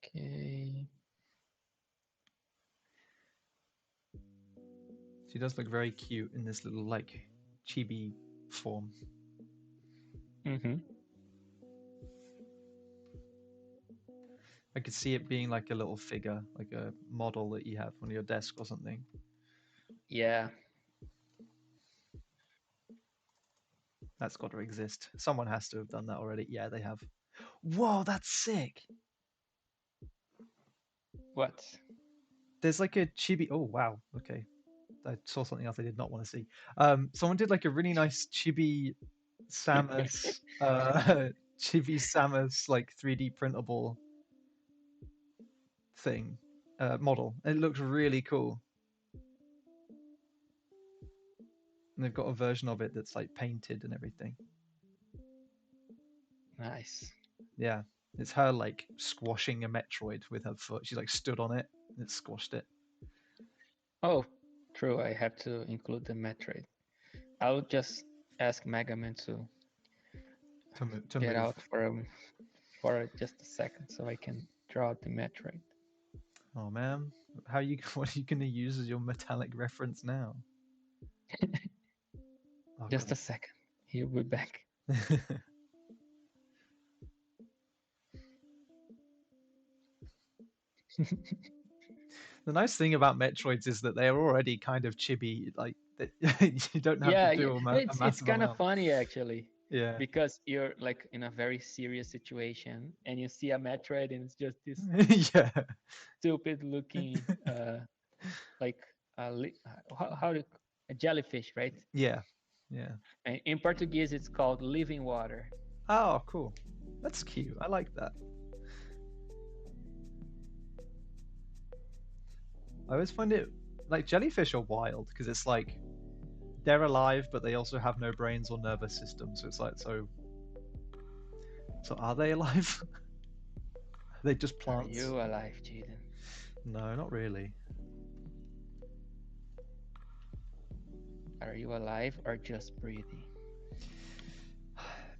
Okay. She does look very cute in this little like chibi form. I could see it being like a little figure, like a model that you have on your desk or something. Yeah. That's got to exist. Someone has to have done that already. Yeah, they have. Whoa, that's sick. What? There's like a chibi. Oh, wow. Okay. I saw something else I did not want to see. Someone did like a really nice chibi Samus, chibi Samus like 3D printable thing, model. It looks really cool. And they've got a version of it that's like painted and everything. Nice. Yeah, it's her like squashing a Metroid with her foot. She like stood on it and it squashed it. Oh, true. I have to include the Metroid. I'll just ask Mega Man to get move. out for just a second so I can draw the Metroid. Oh man, how you? What are you going to use as your metallic reference now? Oh, just a second. He'll be back. The nice thing about Metroids is that they are already kind of chibi. Like you don't have to do a massive it's kind amount. of funny actually. Yeah. Because you're like in a very serious situation and you see a Metroid and it's just this stupid looking like a jellyfish, right? Yeah. Yeah. And in Portuguese it's called living water. Oh, cool. That's cute. I like that. I always find it like jellyfish are wild because it's like they're alive, but they also have no brains or nervous system. So it's like so So are they alive? Are they just Are plants? you alive, Jaden? No, not really. Are you alive or just breathing?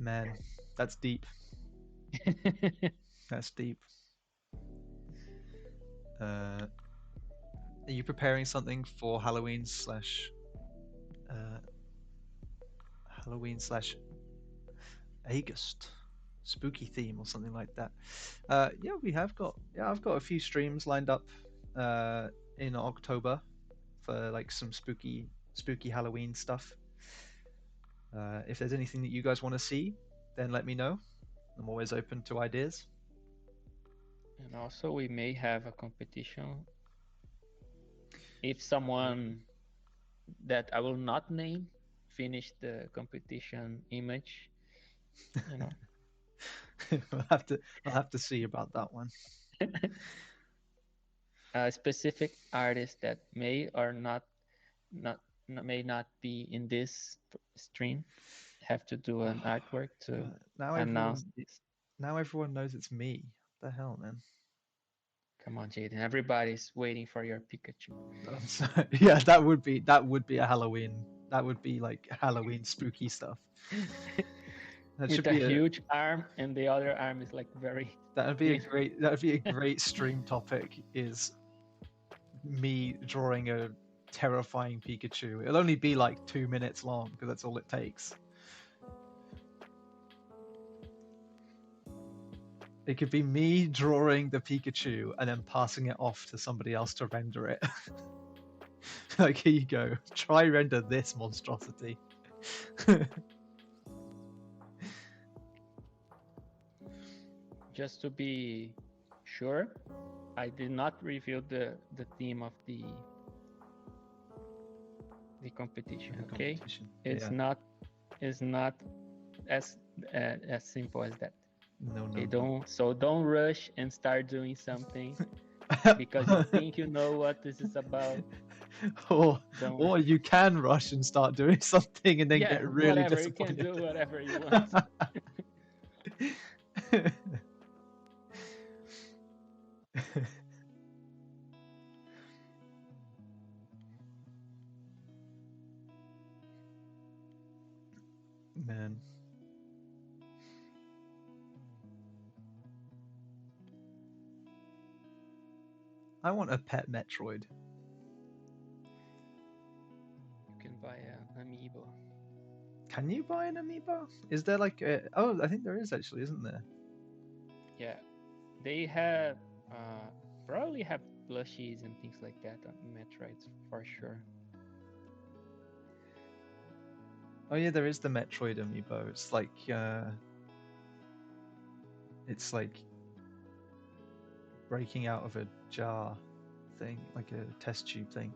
Man, that's deep. That's deep. Are you preparing something for uh, Halloween slash August spooky theme or something like that? Yeah, we have got. Yeah, I've got a few streams lined up in October for like some spooky Halloween stuff. If there's anything that you guys want to see, then let me know. I'm always open to ideas. And also, we may have a competition. If someone that I will not name finish the competition image, you know. I'll have to see about that one. A specific artist that may or not may not be in this stream have to do an artwork to now announce this. everyone knows it's me. What the hell, man? Come on, Jaden. Everybody's waiting for your Pikachu. I'm sorry. Yeah, that would be a Halloween. That would be like Halloween spooky stuff. That should With a be huge arm, and the other arm is like very. That would be a great stream topic. Is me drawing a terrifying Pikachu. It'll only be like 2 minutes long because that's all it takes. It could be me drawing the Pikachu and then passing it off to somebody else to render it. Like, here you go. Try render this monstrosity. Just to be sure, I did not reveal the theme of the competition. Okay, it's not as simple as that. No. Okay, don't rush and start doing something because you think you know what this is about. Or you can rush and start doing something and then get really whatever. disappointed. You can do whatever you want. Man. I want a pet Metroid. You can buy an amiibo. Can you buy an amiibo? Is there like a... Oh, I think there is actually, isn't there? Yeah, they have probably have plushies and things like that on Metroids for sure. Oh yeah, there is the Metroid amiibo. It's like breaking out of a jar thing, like a test tube thing.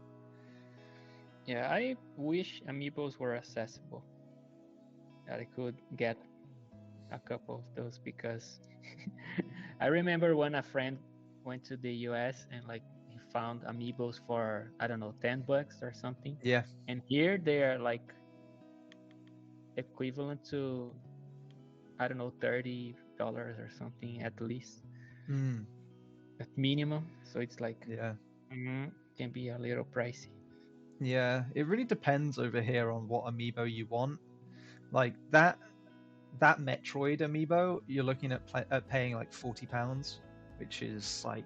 Yeah, I wish amiibos were accessible. That I could get a couple of those because I remember when a friend went to the US and like he found amiibos for I don't know $10 or something. Yeah. And here they are like equivalent to I don't know $30 or something at least. At minimum. So it's like can be a little pricey. Yeah, it really depends over here on what amiibo you want. Like that Metroid amiibo, you're looking at paying like £40, which is like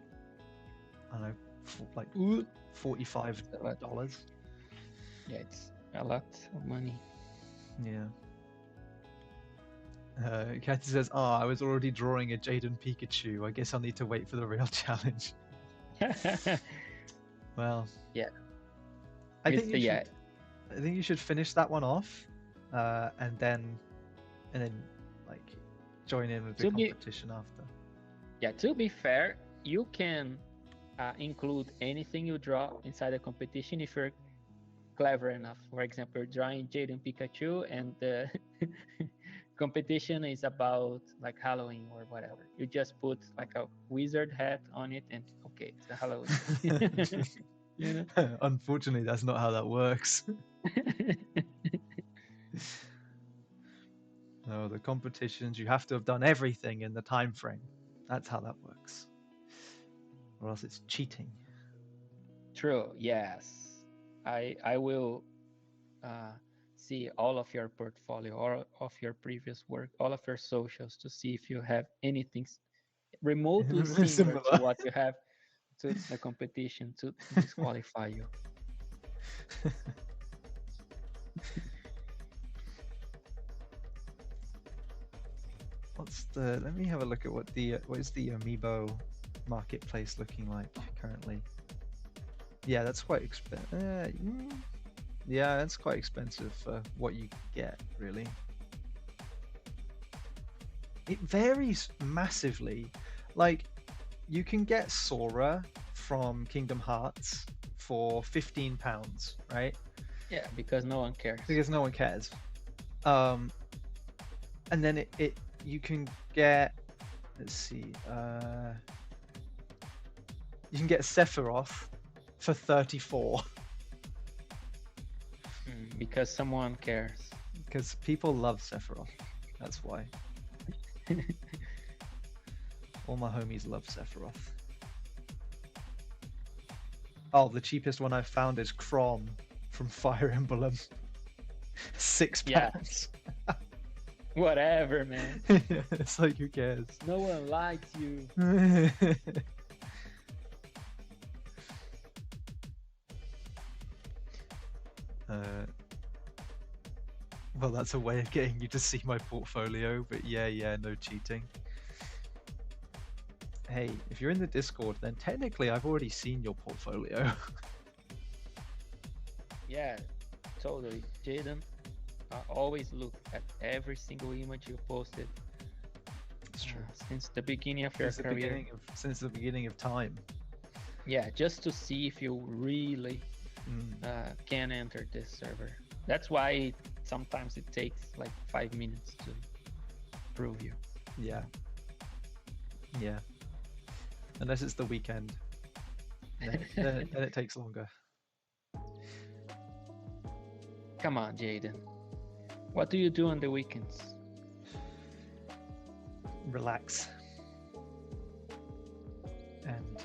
I don't know, like $45. Yeah, it's a lot of money. Yeah. Kathy says, I was already drawing a Jaden Pikachu. I guess I'll need to wait for the real challenge. Well, yeah. I think you should finish that one off, and then like join in with the competition after. Yeah, to be fair, you can include anything you draw inside the competition if you're clever enough. For example, you're drawing Jaden Pikachu and the competition is about like Halloween or whatever. You just put like a wizard hat on it and okay, it's a Halloween. You know? Unfortunately, that's not how that works. Oh, the competitions, you have to have done everything in the time frame. That's how that works. Or else it's cheating. True. Yes. I will see all of your portfolio, all of your previous work, all of your socials to see if you have anything remotely similar to Similar. what you have to the competition to disqualify you. Let me have a look at what is the amiibo marketplace looking like currently. Yeah, that's quite expensive. Yeah, that's quite expensive for what you get, really. It varies massively. Like, you can get Sora from Kingdom Hearts for £15, right? Yeah, because no one cares. Because no one cares. And then you can get, let's see, you can get Sephiroth for 34 because someone cares. because people love Sephiroth. That's why. All my homies love Sephiroth. Oh, the cheapest one I've found is Chrom from Fire Emblem. £6. Yeah. Whatever, man. It's like, who cares? No one likes you. Well, that's a way of getting you to see my portfolio, but yeah, no cheating. Hey, if you're in the Discord, then technically I've already seen your portfolio. Yeah, totally. Jaden, I always look at every single image you posted. It's true. Since the beginning of your career. Since the beginning of time. Yeah, just to see if you really can enter this server. That's why sometimes it takes like 5 minutes to prove you. Yeah. Unless it's the weekend, then it takes longer. Come on, Jaden. What do you do on the weekends? Relax. And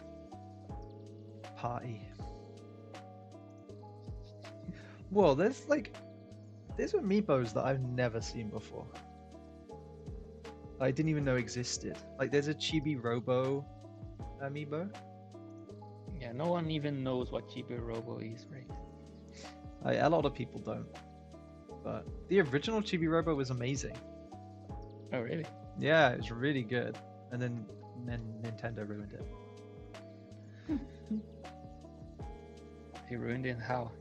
party. Well, there's amiibos that I've never seen before. I didn't even know existed. Like, there's a Chibi Robo amiibo. Yeah, no one even knows what Chibi Robo is, right? A lot of people don't. But the original Chibi Robo was amazing. Oh, really? Yeah, it was really good. And then Nintendo ruined it. He ruined it how?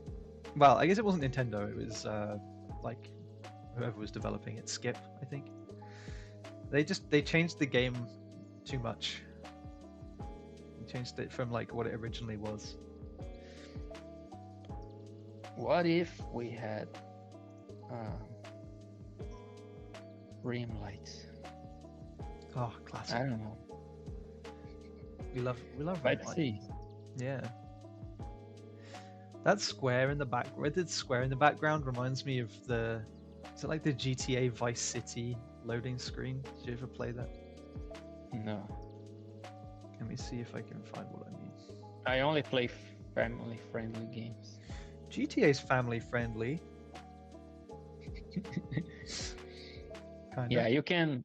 Well, I guess it wasn't Nintendo. It was like whoever was developing it, Skip, I think. They changed the game too much. They changed it from like what it originally was. What if we had rim lights? Oh, classic. I don't know. We love Let's see. Yeah. That square in the back, where the square in the background reminds me of is it like the GTA Vice City loading screen? Did you ever play that? No. Let me see if I can find what I mean. I only play family-friendly games. GTA's family friendly. Kinda. Yeah, you can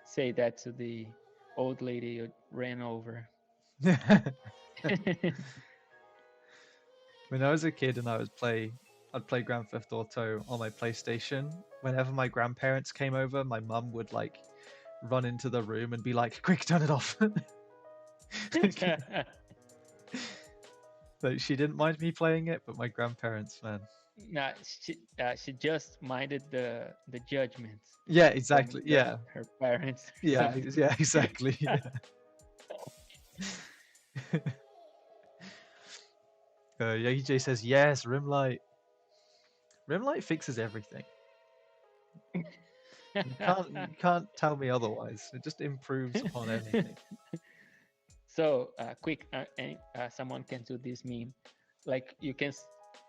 say that to the old lady you ran over. When I was a kid and I'd play Grand Theft Auto on my PlayStation, whenever my grandparents came over, my mum would like run into the room and be like, "Quick, turn it off." Like, she didn't mind me playing it, but my grandparents, man. Nah, she just minded the judgments. Yeah, exactly. Yeah. Her parents. Yeah, exactly. Yeah. EJ says yes, rim light. Rim light fixes everything. You can't tell me otherwise. It just improves upon anything. So quick, someone can do this meme. Like you can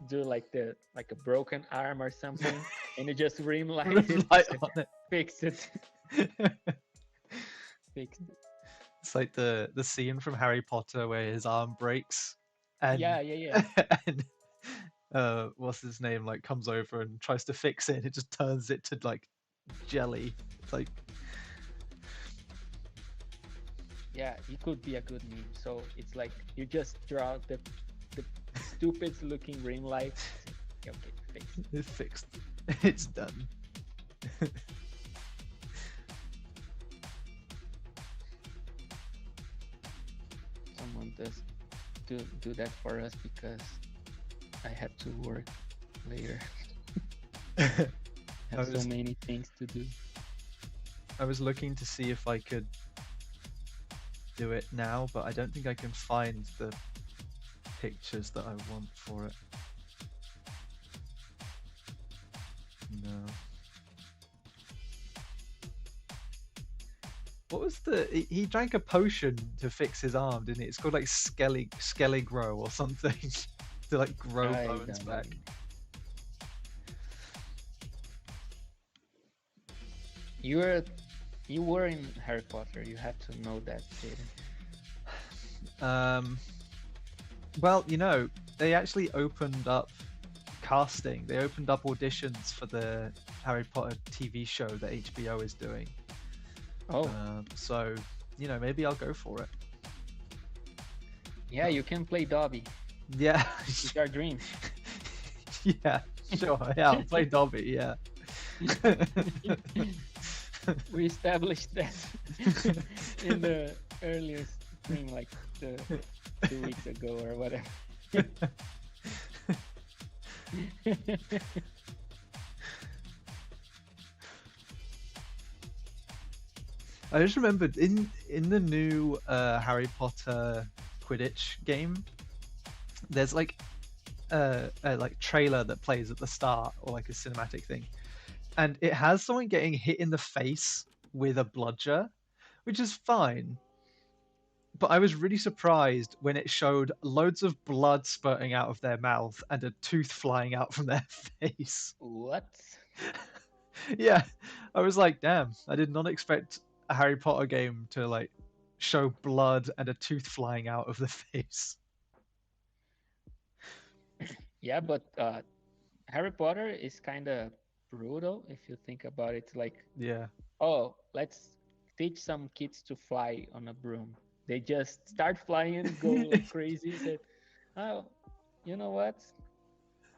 do like a broken arm or something, and you just rim light Rim it, light on it. fix it, fix it. It's like the scene from Harry Potter where his arm breaks, and Yeah. and what's his name like comes over and tries to fix it. And it just turns it to like jelly. It's like Yeah, it could be a good meme. So it's like you just draw the stupid looking rim light. Okay, fixed. it's fixed. It's done. Someone does do that for us because I have to work later. I have so many things to do. I was looking to see if I could do it now, but I don't think I can find the pictures that I want for it. No. What was he drank a potion to fix his arm, didn't he? It's called like Skelliggrow or something to like grow bones back. You were in Harry Potter. You had to know that, Jaden. Well, you know, they actually opened up casting. They opened up auditions for the Harry Potter TV show that HBO is doing. Oh. So, you know, maybe I'll go for it. Yeah, you can play Dobby. Yeah. It's our dream. Yeah, sure. Yeah, I'll play Dobby, yeah. We established that in the earliest stream, like 2 weeks ago or whatever. I just remembered in the new Harry Potter Quidditch game, there's like a like trailer that plays at the start, or like a cinematic thing, and it has someone getting hit in the face with a bludger, which is fine. But I was really surprised when it showed loads of blood spurting out of their mouth and a tooth flying out from their face. What? Yeah, I was like, damn, I did not expect a Harry Potter game to like show blood and a tooth flying out of the face. Yeah, but Harry Potter is kind of brutal if you think about it. Like, yeah, oh, let's teach some kids to fly on a broom. They just start flying and go like crazy. Said, oh, you know what?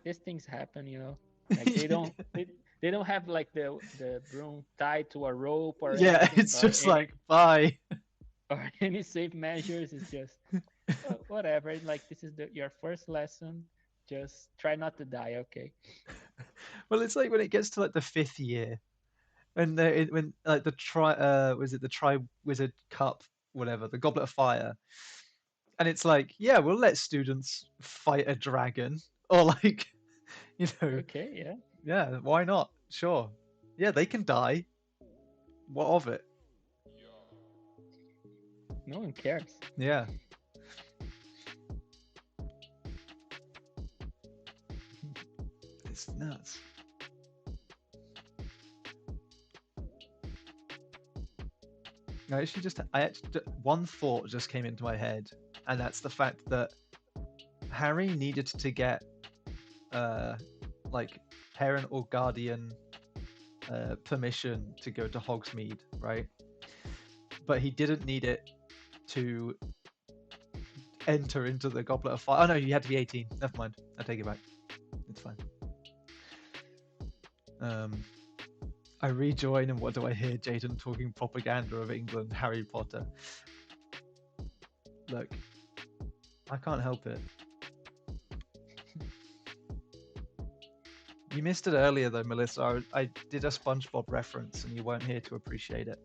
These things happen, you know. Like they don't have like the broom tied to a rope or yeah, anything, it's just like bye. Or any safe measures. It's just whatever. Like this is your first lesson. Just try not to die, okay? Well, it's like when it gets to like the 5th year, when like the Tri-Wizard Cup, whatever, the Goblet of Fire, and it's like, yeah, we'll let students fight a dragon, or like, you know, Okay, yeah, why not? Sure, yeah, they can die. What of it? no one cares. Yeah. It's nuts. One thought just came into my head, and that's the fact that Harry needed to get like parent or guardian permission to go to Hogsmeade, right? But he didn't need it to enter into the Goblet of Fire. Oh no, you had to be 18. Never mind. I take it back. It's fine. I rejoin, and what do I hear? Jaden talking propaganda of England, Harry Potter. Look, I can't help it. You missed it earlier though, Melissa. I did a SpongeBob reference and you weren't here to appreciate it.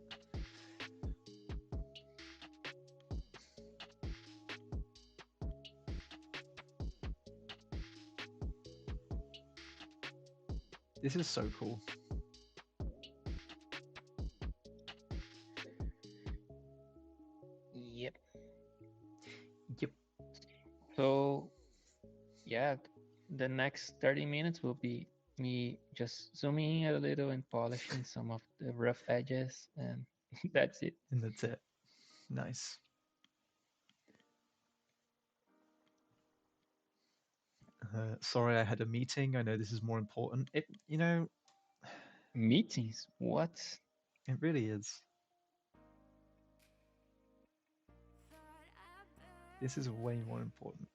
This is so cool. Yep. So, yeah, the next 30 minutes will be me just zooming in a little and polishing some of the rough edges, and that's it. And that's it. Nice. Sorry, I had a meeting. I know this is more important. Meetings? What? It really is. This is way more important.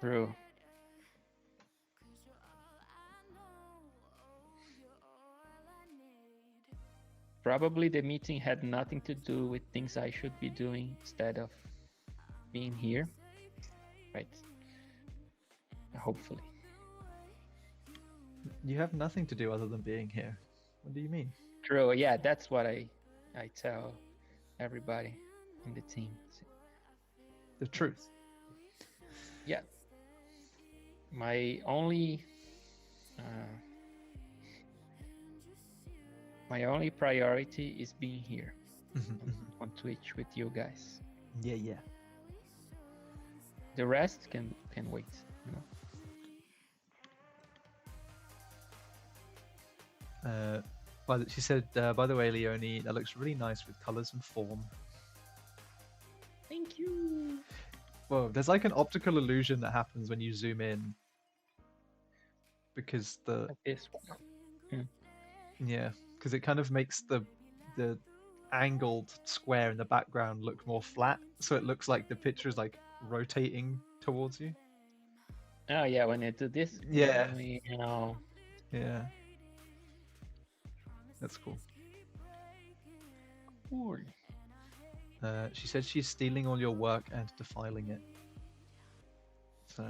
True. Probably the meeting had nothing to do with things I should be doing instead of being here. Right. Hopefully. You have nothing to do other than being here. What do you mean? True. Yeah, that's what I tell everybody in the team. The truth. Yeah. My only priority is being here on Twitch with you guys. Yeah. The rest can wait, you know. She said, by the way, Leoni, that looks really nice with colors and form. Thank you. Whoa, there's like an optical illusion that happens when you zoom in. Because Like this one. Yeah, because it kind of makes the angled square in the background look more flat, so it looks like the picture is like rotating towards you. Oh yeah, when you do this. Yeah. You know. Yeah. That's cool. Cool. She said she's stealing all your work and defiling it. So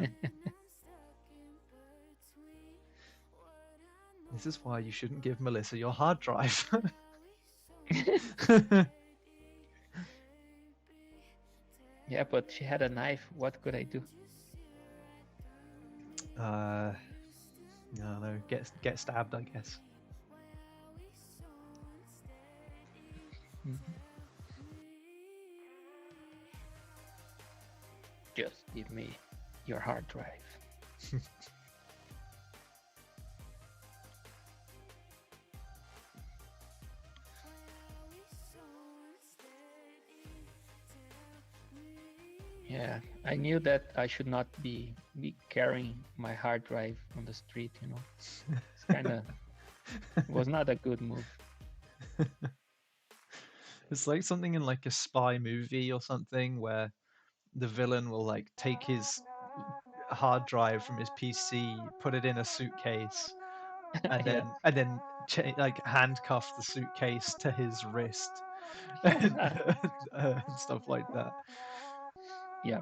this is why you shouldn't give Melissa your hard drive. Yeah, but she had a knife. What could I do? I don't know. Get stabbed, I guess. Just give me your hard drive. Yeah, I knew that I should not be carrying my hard drive on the street, you know. It's kind of was not a good move. It's like something in like a spy movie or something where the villain will like take his hard drive from his PC, put it in a suitcase, and Yeah. then like handcuff the suitcase to his wrist and stuff like that. Yeah.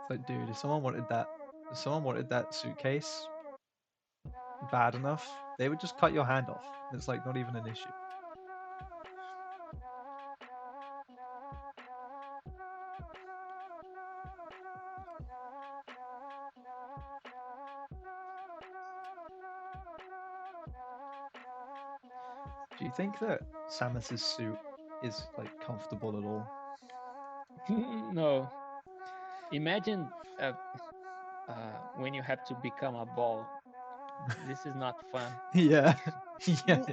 It's like, dude, if someone wanted that suitcase bad enough, they would just cut your hand off. It's like not even an issue. Do you think that Samus's suit is like comfortable at all? No. Imagine when you have to become a ball. This is not fun. Yeah. Yeah.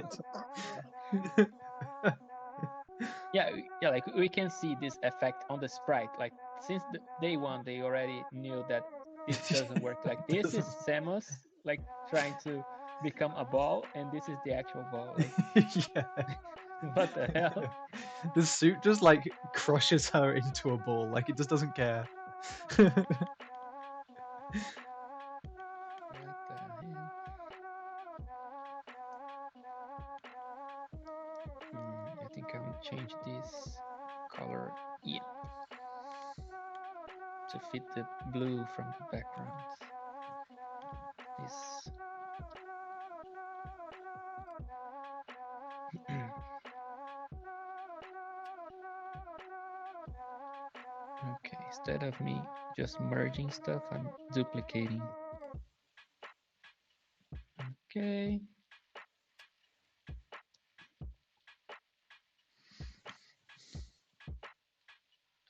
Yeah, like we can see this effect on the sprite. Like since day one, they already knew that it doesn't work. Like this is Samus like trying to become a ball, and this is the actual ball. Like, Yeah. what the hell? The suit just like crushes her into a ball. Like it just doesn't care. What the hell? I think I'm gonna change this color to fit the blue from the background. This. Okay, instead of me just merging stuff, I'm duplicating. Okay.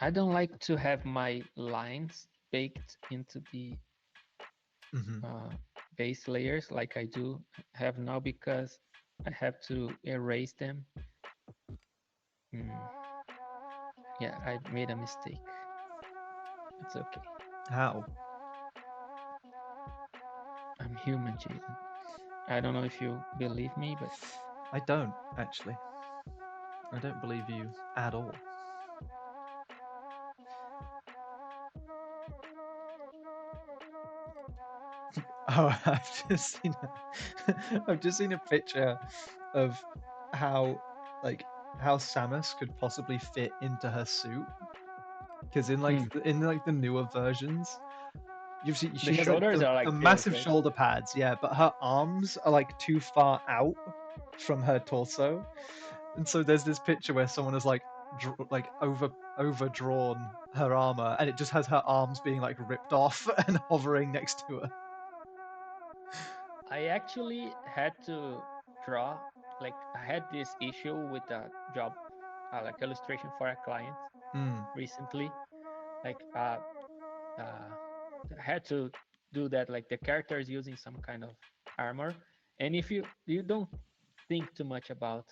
I don't like to have my lines baked into the base layers like I do have now, because I have to erase them. Yeah, I made a mistake. It's okay. How? I'm human, Jason. I don't know if you believe me, but I don't, actually. I don't believe you at all. Oh, I've just seen a picture of how how Samus could possibly fit into her suit. Because in the newer versions, the she has shoulders are the like this, massive right? shoulder pads, yeah, but her arms are like too far out from her torso, and so there's this picture where someone has overdrawn her armor, and it just has her arms being like ripped off and hovering next to her. I actually had to draw, like I had this issue with a job, like illustration for a client recently. Like I had to do that. Like the character is using some kind of armor, and if you don't think too much about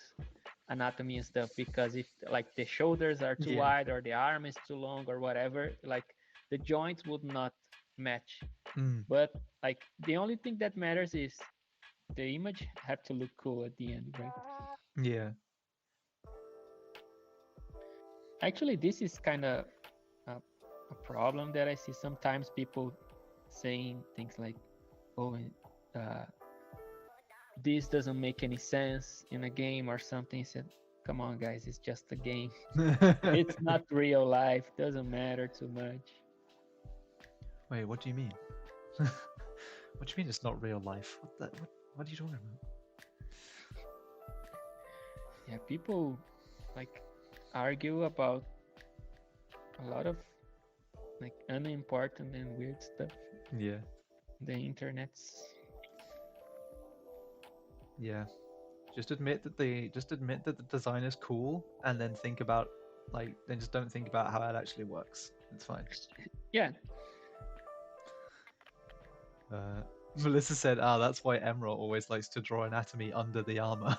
anatomy and stuff, because if like the shoulders are too Yeah. wide or the arm is too long or whatever, like the joints would not match. But like the only thing that matters is the image have to look cool at the end, right? Yeah. Actually, this is kind of a problem that I see sometimes, people saying things like, oh, this doesn't make any sense in a game or something. I said, come on guys, it's just a game. It's not real life, doesn't matter too much. Wait, what do you mean? What do you mean it's not real life? What are you talking about? Yeah, people like argue about a lot of like unimportant and weird stuff. Yeah. The internet's. Yeah. Just admit that the design is cool, and then think about then just don't think about how it actually works. It's fine. Yeah. Melissa said, that's why Emerald always likes to draw anatomy under the armor.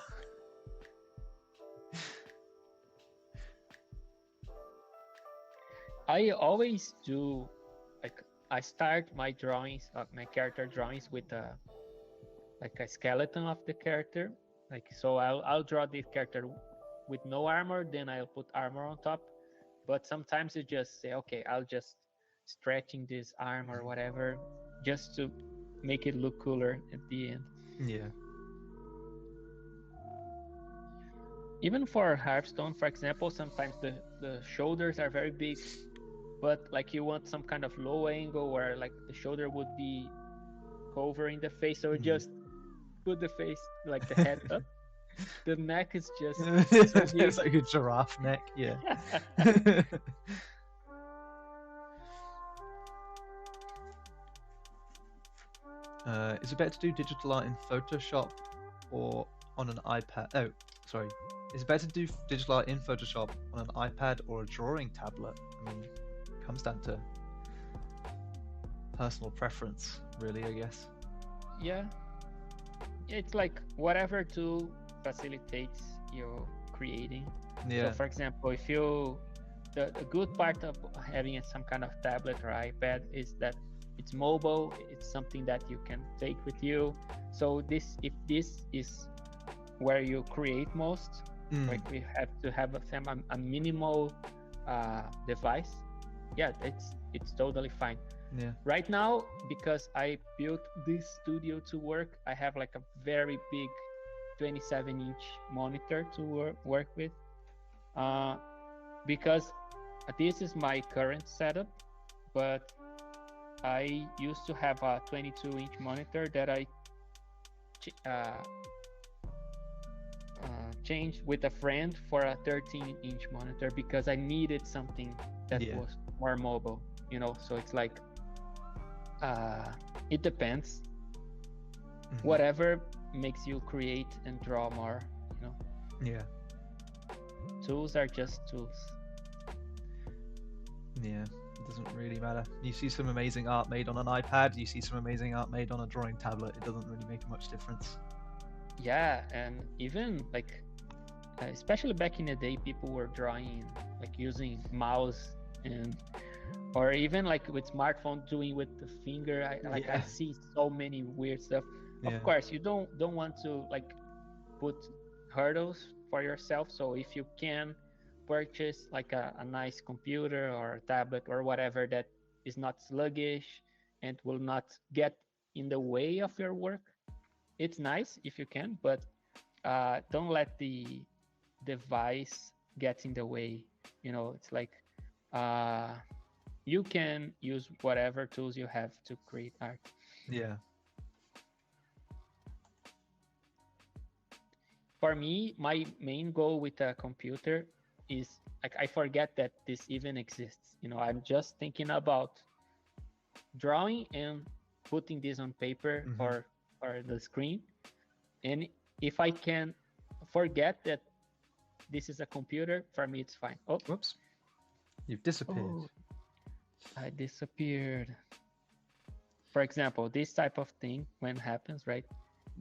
I always do, like I start my drawings, my character drawings with a skeleton of the character. Like, so I'll draw this character with no armor, then I'll put armor on top. But sometimes you just say, okay, I'll just stretching this arm or whatever, just to make it look cooler at the end. Yeah. Even for Hearthstone, for example, sometimes the shoulders are very big, but like you want some kind of low angle where like the shoulder would be covering the face, so just put the face, like the head up. The neck is just so it's like a giraffe neck. Yeah. Is it better to do digital art in Photoshop or on an iPad? Oh, sorry. Is it better to do digital art in Photoshop on an iPad or a drawing tablet? I mean, it comes down to personal preference, really, I guess. Yeah. It's like whatever tool facilitates your creating. Yeah. So for example, if you, the good part of having some kind of tablet or iPad is that it's mobile, it's something that you can take with you. So if this is where you create most, like we have to have a minimal device, yeah, it's totally fine. Yeah. Right now, because I built this studio to work, I have like a very big 27-inch monitor to work with, because this is my current setup, but I used to have a 22-inch monitor that I changed with a friend for a 13-inch monitor because I needed something that was more mobile, you know. So it's like it depends. Whatever makes you create and draw more, you know. Yeah. Tools are just tools. Yeah, it doesn't really matter. You see some amazing art made on an iPad, you see some amazing art made on a drawing tablet. It doesn't really make much difference. Yeah, and even like especially back in the day, people were drawing like using mouse and or even like with smartphone doing with the finger. I Yeah. see so many weird stuff. Yeah. Of course, you don't want to like put hurdles for yourself. So if you can purchase like a nice computer or a tablet or whatever that is not sluggish and will not get in the way of your work, it's nice if you can, but don't let the device get in the way. You know, it's like you can use whatever tools you have to create art. Yeah. For me, my main goal with a computer is like I forget that this even exists. You know, I'm just thinking about drawing and putting this on paper or the screen. And if I can forget that this is a computer, for me it's fine. Oh, whoops! You've disappeared. Oh, I disappeared. For example, this type of thing when happens, right?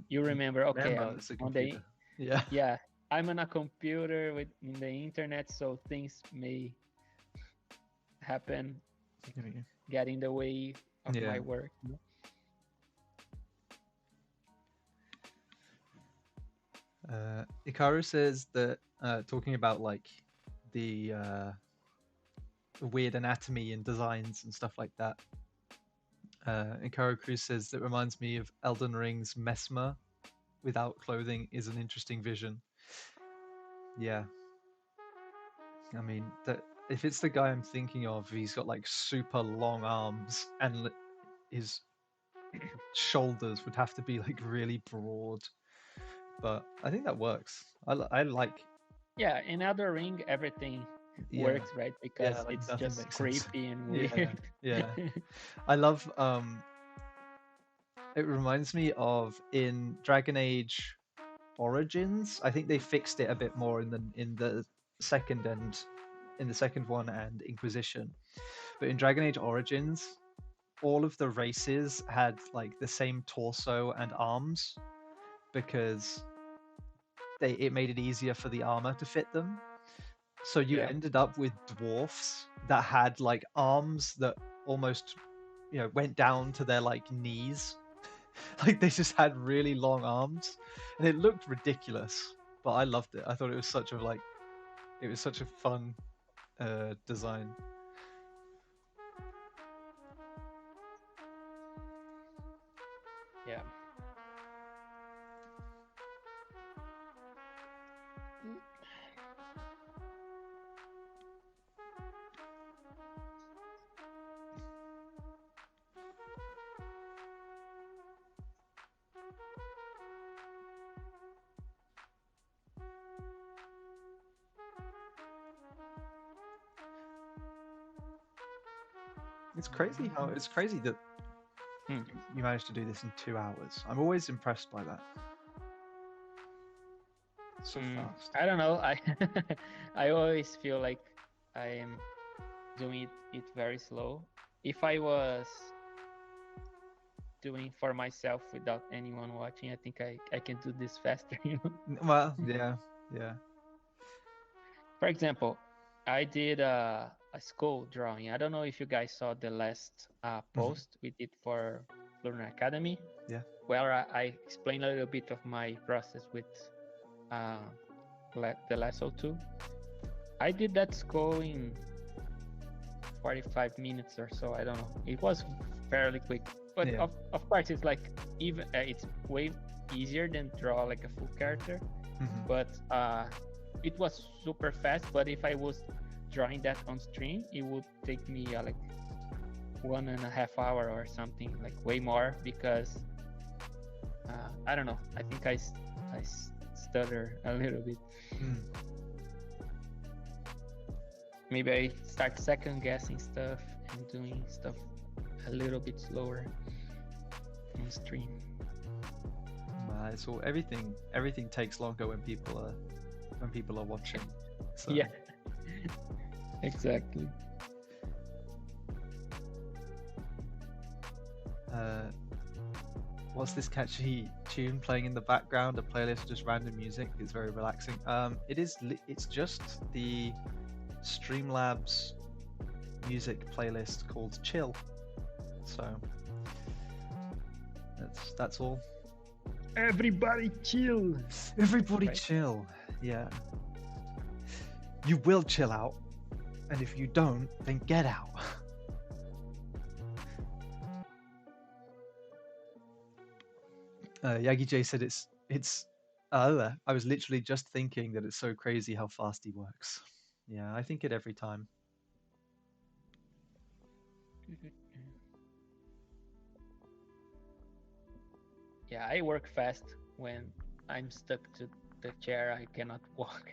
You remember, okay, I'm on the yeah, I'm on a computer with in the internet, so things may happen, get in the way of my work. Ikaru says that talking about like the weird anatomy and designs and stuff like that. Ikaru Cruz says that reminds me of Elden Ring's Mesmer. Without clothing is an interesting vision. Yeah. I mean, if it's the guy I'm thinking of, he's got like super long arms and his shoulders would have to be like really broad. But I think that works. I like. Yeah, in Elden Ring, everything works, right? Because like it's just creepy and weird. Yeah. I love. It reminds me of in Dragon Age Origins. I think they fixed it a bit more in the second one and Inquisition. But in Dragon Age Origins, all of the races had like the same torso and arms because it made it easier for the armor to fit them. So you ended up with dwarfs that had like arms that almost, went down to their like knees. Like they just had really long arms, and it looked ridiculous. But I loved it. I thought it was such a fun design. Yeah. It's crazy that you managed to do this in 2 hours. I'm always impressed by that. So fast. I don't know. I always feel like I am doing it very slow. If I was doing for myself without anyone watching, I think I can do this faster. Well, yeah. For example, I did a school drawing. I don't know if you guys saw the last post we did for Learner Academy. Yeah. Where I explained a little bit of my process with the Lasso 2. I did that school in 45 minutes or so. I don't know. It was fairly quick, but of course it's like even it's way easier than draw like a full character. But it was super fast. But if I was drawing that on stream, it would take me like 1.5 hours or something, like way more, because I don't know. I think I stutter a little bit. Maybe I start second guessing stuff and doing stuff a little bit slower on stream. It's all everything takes longer when people are watching. So. Yeah. Exactly. what's this catchy tune playing in the background? A playlist of just random music. It's very relaxing. It's just the Streamlabs music playlist called Chill. So that's all. Everybody chill. Everybody Right. chill. Yeah. You will chill out, and if you don't, then get out. Yagi J said it's. I was literally just thinking that it's so crazy how fast he works. Yeah, I think it every time. Yeah, I work fast when I'm stuck to the chair. I cannot walk.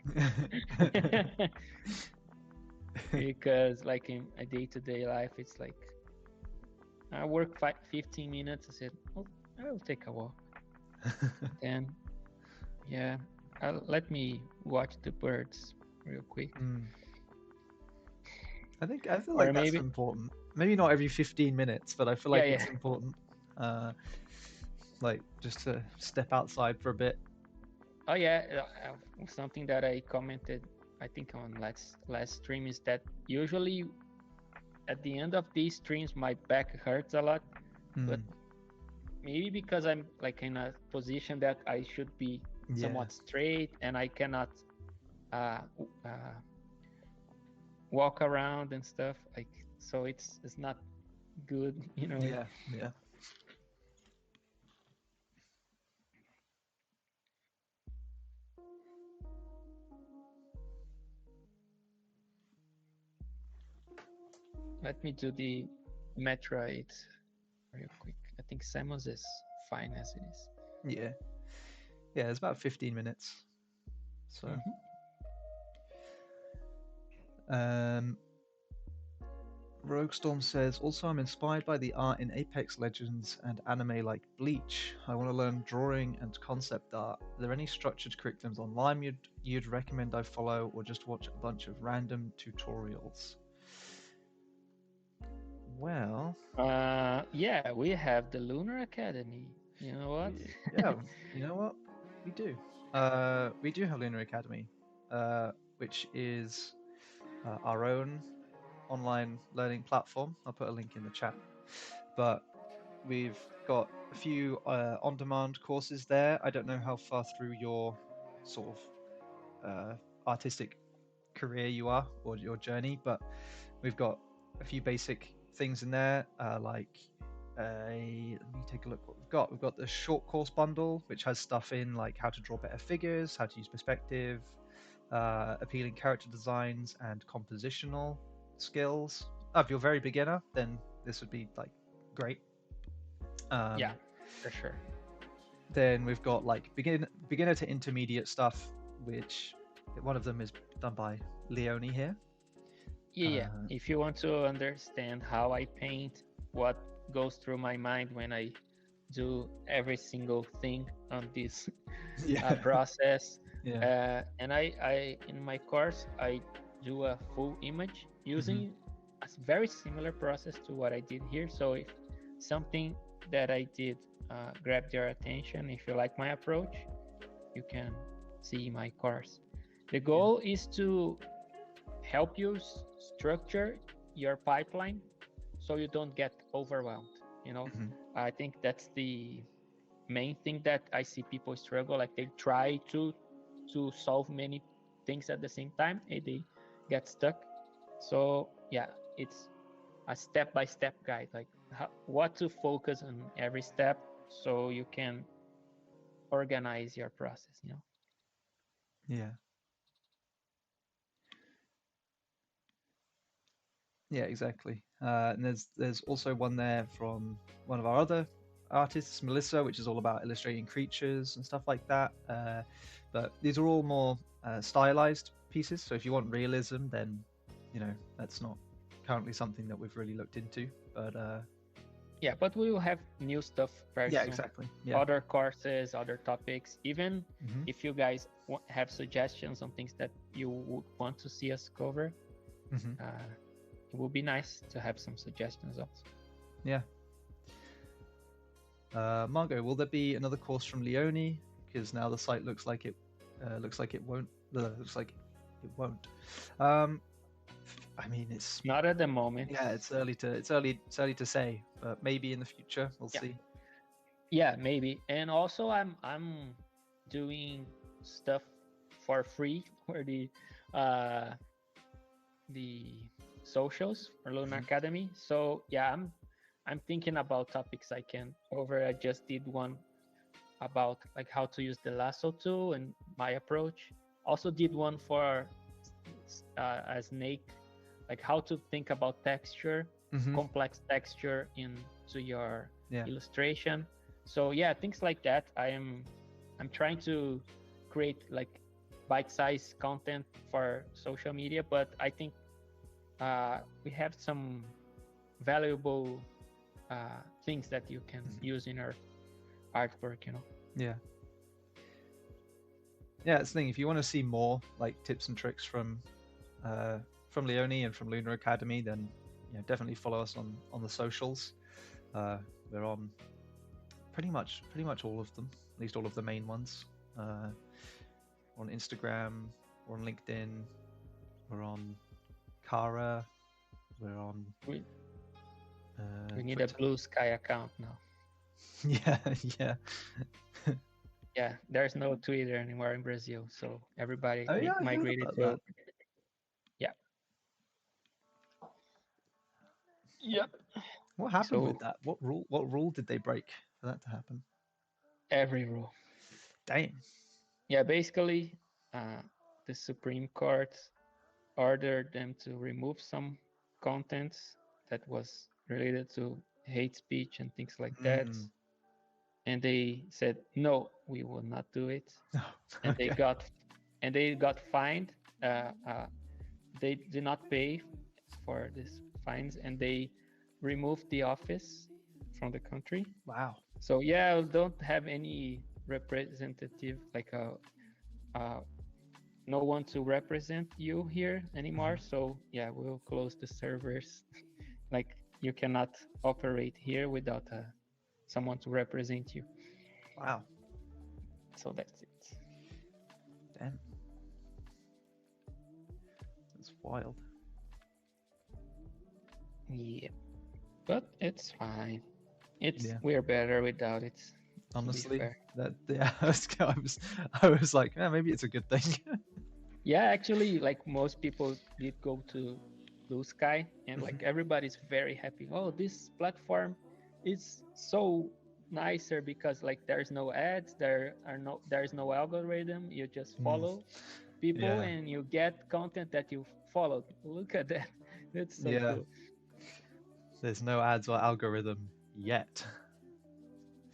Because like in a day-to-day life, it's like I work 15 minutes. I said, oh, I'll take a walk. Then, yeah, let me watch the birds real quick. I feel Or like that's maybe, important. Maybe not every 15 minutes, but I feel like yeah, it's important. Like just to step outside for a bit. Oh yeah, something that I commented, I think on last stream is that usually at the end of these streams my back hurts a lot, but maybe because I'm like in a position that I should be somewhat straight and I cannot walk around and stuff, like, so it's not good, you know. Yeah, yeah. Let me do the Metroid real quick. I think Samus is fine as it is. Yeah. Yeah, it's about 15 minutes. So Rogue Storm says, also I'm inspired by the art in Apex Legends and anime like Bleach. I want to learn drawing and concept art. Are there any structured curriculums online you'd recommend I follow, or just watch a bunch of random tutorials? Well, yeah, we have the Lunar Academy. You know what? Yeah, you know what? We do. We do have Lunar Academy, which is our own online learning platform. I'll put a link in the chat. But we've got a few on-demand courses there. I don't know how far through your sort of artistic career you are or your journey, but we've got a few basic things in there, like let me take a look what we've got. We've got the short course bundle, which has stuff in like how to draw better figures, how to use perspective, appealing character designs, and compositional skills. If you're very beginner, then this would be like great. Yeah, for sure. Then we've got like beginner to intermediate stuff, which one of them is done by Leoni here. Yeah. If you want to understand how I paint, what goes through my mind when I do every single thing on this process. And I in my course I do a full image using a very similar process to what I did here. So if something that I did grabbed your attention, if you like my approach, you can see my course. The goal is to help you structure your pipeline so you don't get overwhelmed, you know. I think that's the main thing that I see people struggle, like they try to solve many things at the same time and they get stuck. So yeah, it's a step-by-step guide, like what to focus on every step so you can organize your process, you know. Yeah, exactly. And there's also one there from one of our other artists, Melissa, which is all about illustrating creatures and stuff like that. But these are all more stylized pieces. So if you want realism, then you know that's not currently something that we've really looked into. But yeah, but we will have new stuff very soon. Exactly. Yeah. Other courses, other topics. Even if you guys have suggestions on things that you would want to see us cover, it would be nice to have some suggestions also. Yeah. Margot, will there be another course from Leoni? Because now the site looks like it won't. Looks like it won't. I mean, it's Not at the moment. yeah, it's early to say, but maybe in the future we'll see. Yeah, maybe. And also, I'm doing stuff for free for the socials for Lunar Academy. So yeah, I'm thinking about topics I can cover. I just did one about like how to use the lasso tool and my approach. Also did one for a snake, like how to think about texture, complex texture into your illustration. So yeah, things like that. I'm trying to create like bite-sized content for social media, but I think we have some valuable things that you can use in our artwork, you know. Yeah, it's the thing. If you want to see more like tips and tricks from Leoni and from Lunar Academy, then definitely follow us on the socials. We're on pretty much all of them, at least all of the main ones. On Instagram, we're on LinkedIn, we're on Kara, we're on. We need Twitter. a Blue Sky account now. Yeah. Yeah, there's no Twitter anymore in Brazil, so everybody I migrated heard to. about that. Yeah. Yep. What happened with that? What rule did they break for that to happen? Every rule. Damn. Yeah, basically, the Supreme Court ordered them to remove some contents that was related to hate speech and things like that. And they said, no, we will not do it. And they got fined. They did not pay for these fines, and they removed the office from the country. Wow. So yeah, we don't have any representative, like no one to represent you here anymore. So yeah, we'll close the servers. Like you cannot operate here without someone to represent you. Wow. So that's it. Damn. That's wild. Yeah, but it's fine. We're better without it. Honestly, I was like, maybe it's a good thing. Yeah, actually, like most people did go to Blue Sky, and like everybody's very happy. Oh, this platform is so nicer because like there's no ads, there's no algorithm. You just follow people and you get content that you followed. Look at that. That's so cool. There's no ads or algorithm yet.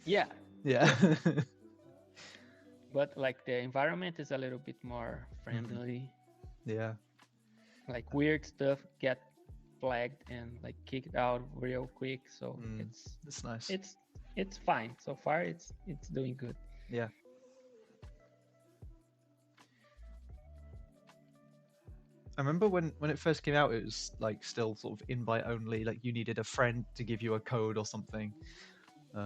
Yeah. Yeah. But like the environment is a little bit more friendly. Yeah. Like weird stuff get flagged and like kicked out real quick. So it's nice. It's fine. So far it's doing good. Yeah. I remember when it first came out, it was like still sort of invite only. Like you needed a friend to give you a code or something.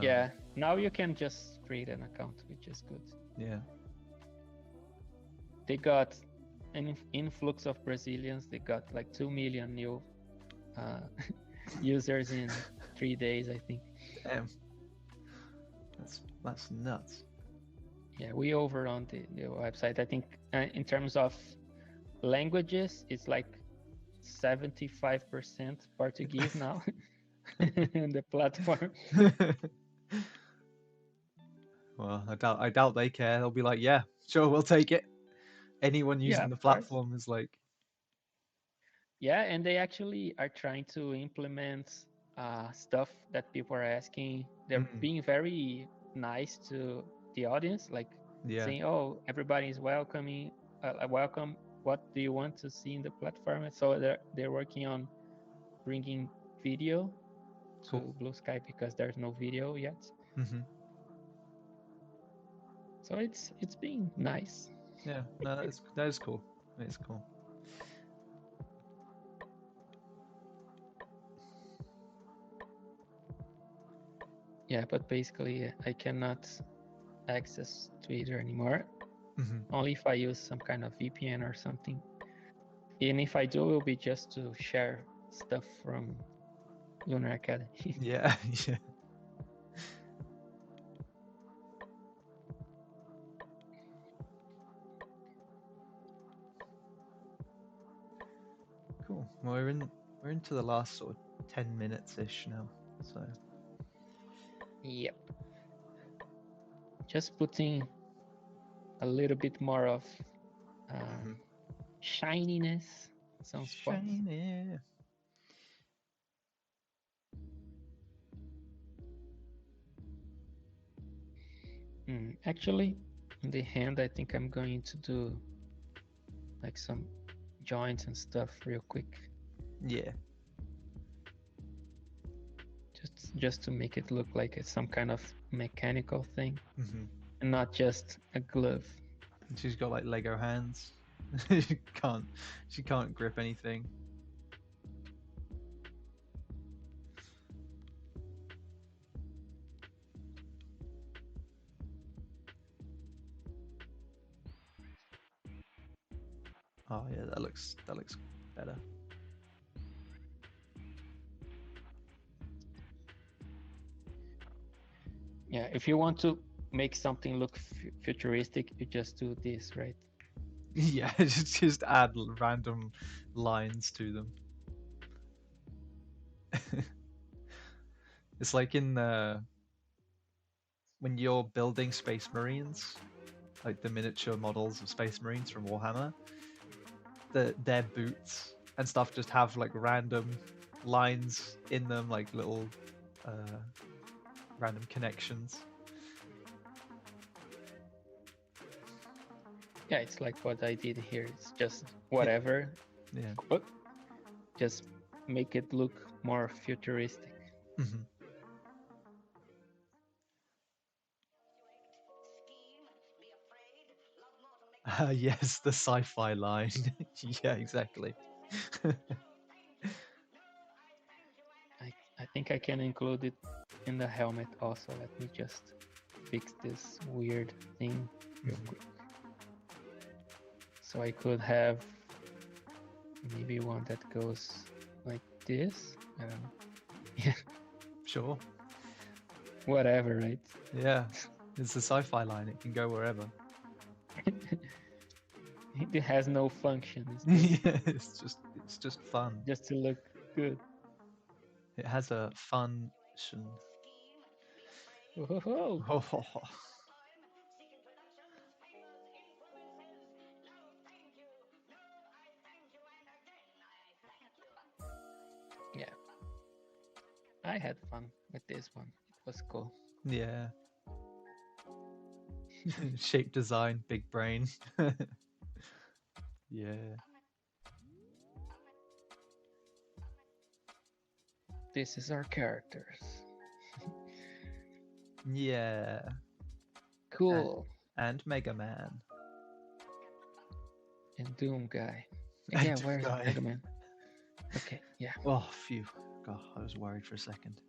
Yeah. Now you can just create an account, which is good. Yeah. They got an influx of Brazilians. They got like 2 million new users in 3 days, I think. Damn. That's nuts. Yeah, we overrun the website. I think in terms of languages, it's like 75% Portuguese now in the platform. Well, I doubt they care. They'll be like, yeah, sure, we'll take it. Anyone using the platform is like. Yeah, and they actually are trying to implement stuff that people are asking. They're being very nice to the audience, like saying, "Oh, everybody is welcome. What do you want to see in the platform?" And so they're working on bringing video to Blue Sky because there's no video yet. So it's being nice. Yeah, no, that is cool. It's cool. Yeah, but basically I cannot access Twitter anymore. Hmm. Only if I use some kind of VPN or something. And if I do, it will be just to share stuff from Lunar Academy. Yeah, yeah. Cool. Well, we're into the last sort of 10 minutes ish now. So Yep. Just putting a little bit more of Mhm. shininess, some spots. Shiny. Actually, in the hand, I think I'm going to do like some joints and stuff real quick, Yeah. just to make it look like it's some kind of mechanical thing Hmm. and not just a glove. She's got like Lego hands. can't she can't grip anything. Oh yeah, that looks better. Yeah, if you want to make something look futuristic, you just do this, right? Yeah, just add random lines to them. It's like in when you're building Space Marines, like the miniature models of Space Marines from Warhammer, their boots and stuff just have like random lines in them, like little uh, random connections. Yeah, it's like what I did here. It's just whatever, Yeah. but just make it look more futuristic. Hmm. Yes, the sci-fi line. Yeah, exactly. I think I can include it in the helmet also. Let me just fix this weird thing real quick. So I could have maybe one that goes like this. I don't know. Yeah, Sure. whatever, right? Yeah, it's a sci-fi line. It can go wherever. It has no function. It's Yeah, it's just fun. just to look good. It has a function. Whoa. Oh, Yeah, I had fun with this one. It was cool. yeah. Shape design, big brain. Yeah. This is our characters. Yeah. Cool. And Mega Man. And Doom guy. And Yeah, Doom where's Guy. Mega Man? Okay, yeah. Oh, phew. God, I was worried for a second.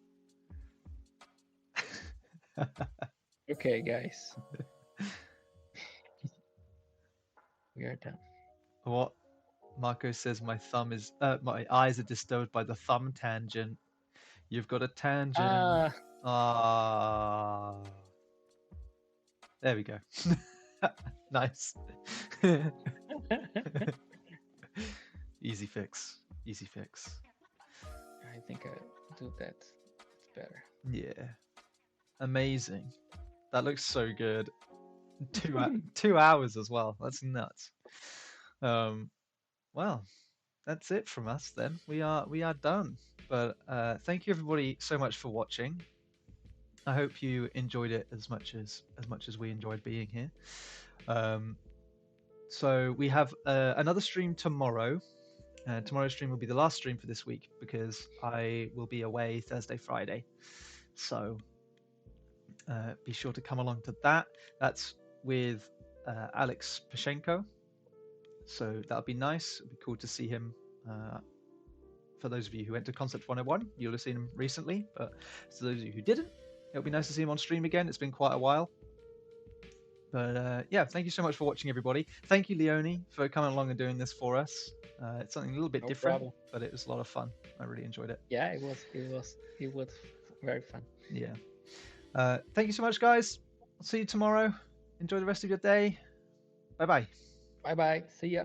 Okay, guys. We are done. What? Marco says my eyes are disturbed by the thumb tangent. You've got a tangent. Ah. There we go. Nice. Easy fix. Easy fix. I think I'll do that. It's better. Yeah. Amazing. That looks so good. 2 hours as well. That's nuts. Well, that's it from us then. We are done. But thank you everybody so much for watching. I hope you enjoyed it as much as we enjoyed being here. So we have another stream tomorrow. Tomorrow's stream will be the last stream for this week because I will be away Thursday, Friday. So be sure to come along to that. That's with Alex Pashenko. So that'll be nice. It'll be cool to see him. For those of you who went to Concept 101, you'll have seen him recently. But for those of you who didn't, It'll be nice to see him on stream again. It's been quite a while. But yeah, thank you so much for watching, everybody. Thank you, Leoni, for coming along and doing this for us. It's something a little bit No different, problem. but it was a lot of fun. I really enjoyed it. Yeah, it was very fun. Yeah. Thank you so much, guys. I'll see you tomorrow. Enjoy the rest of your day. Bye bye. Bye bye. See ya.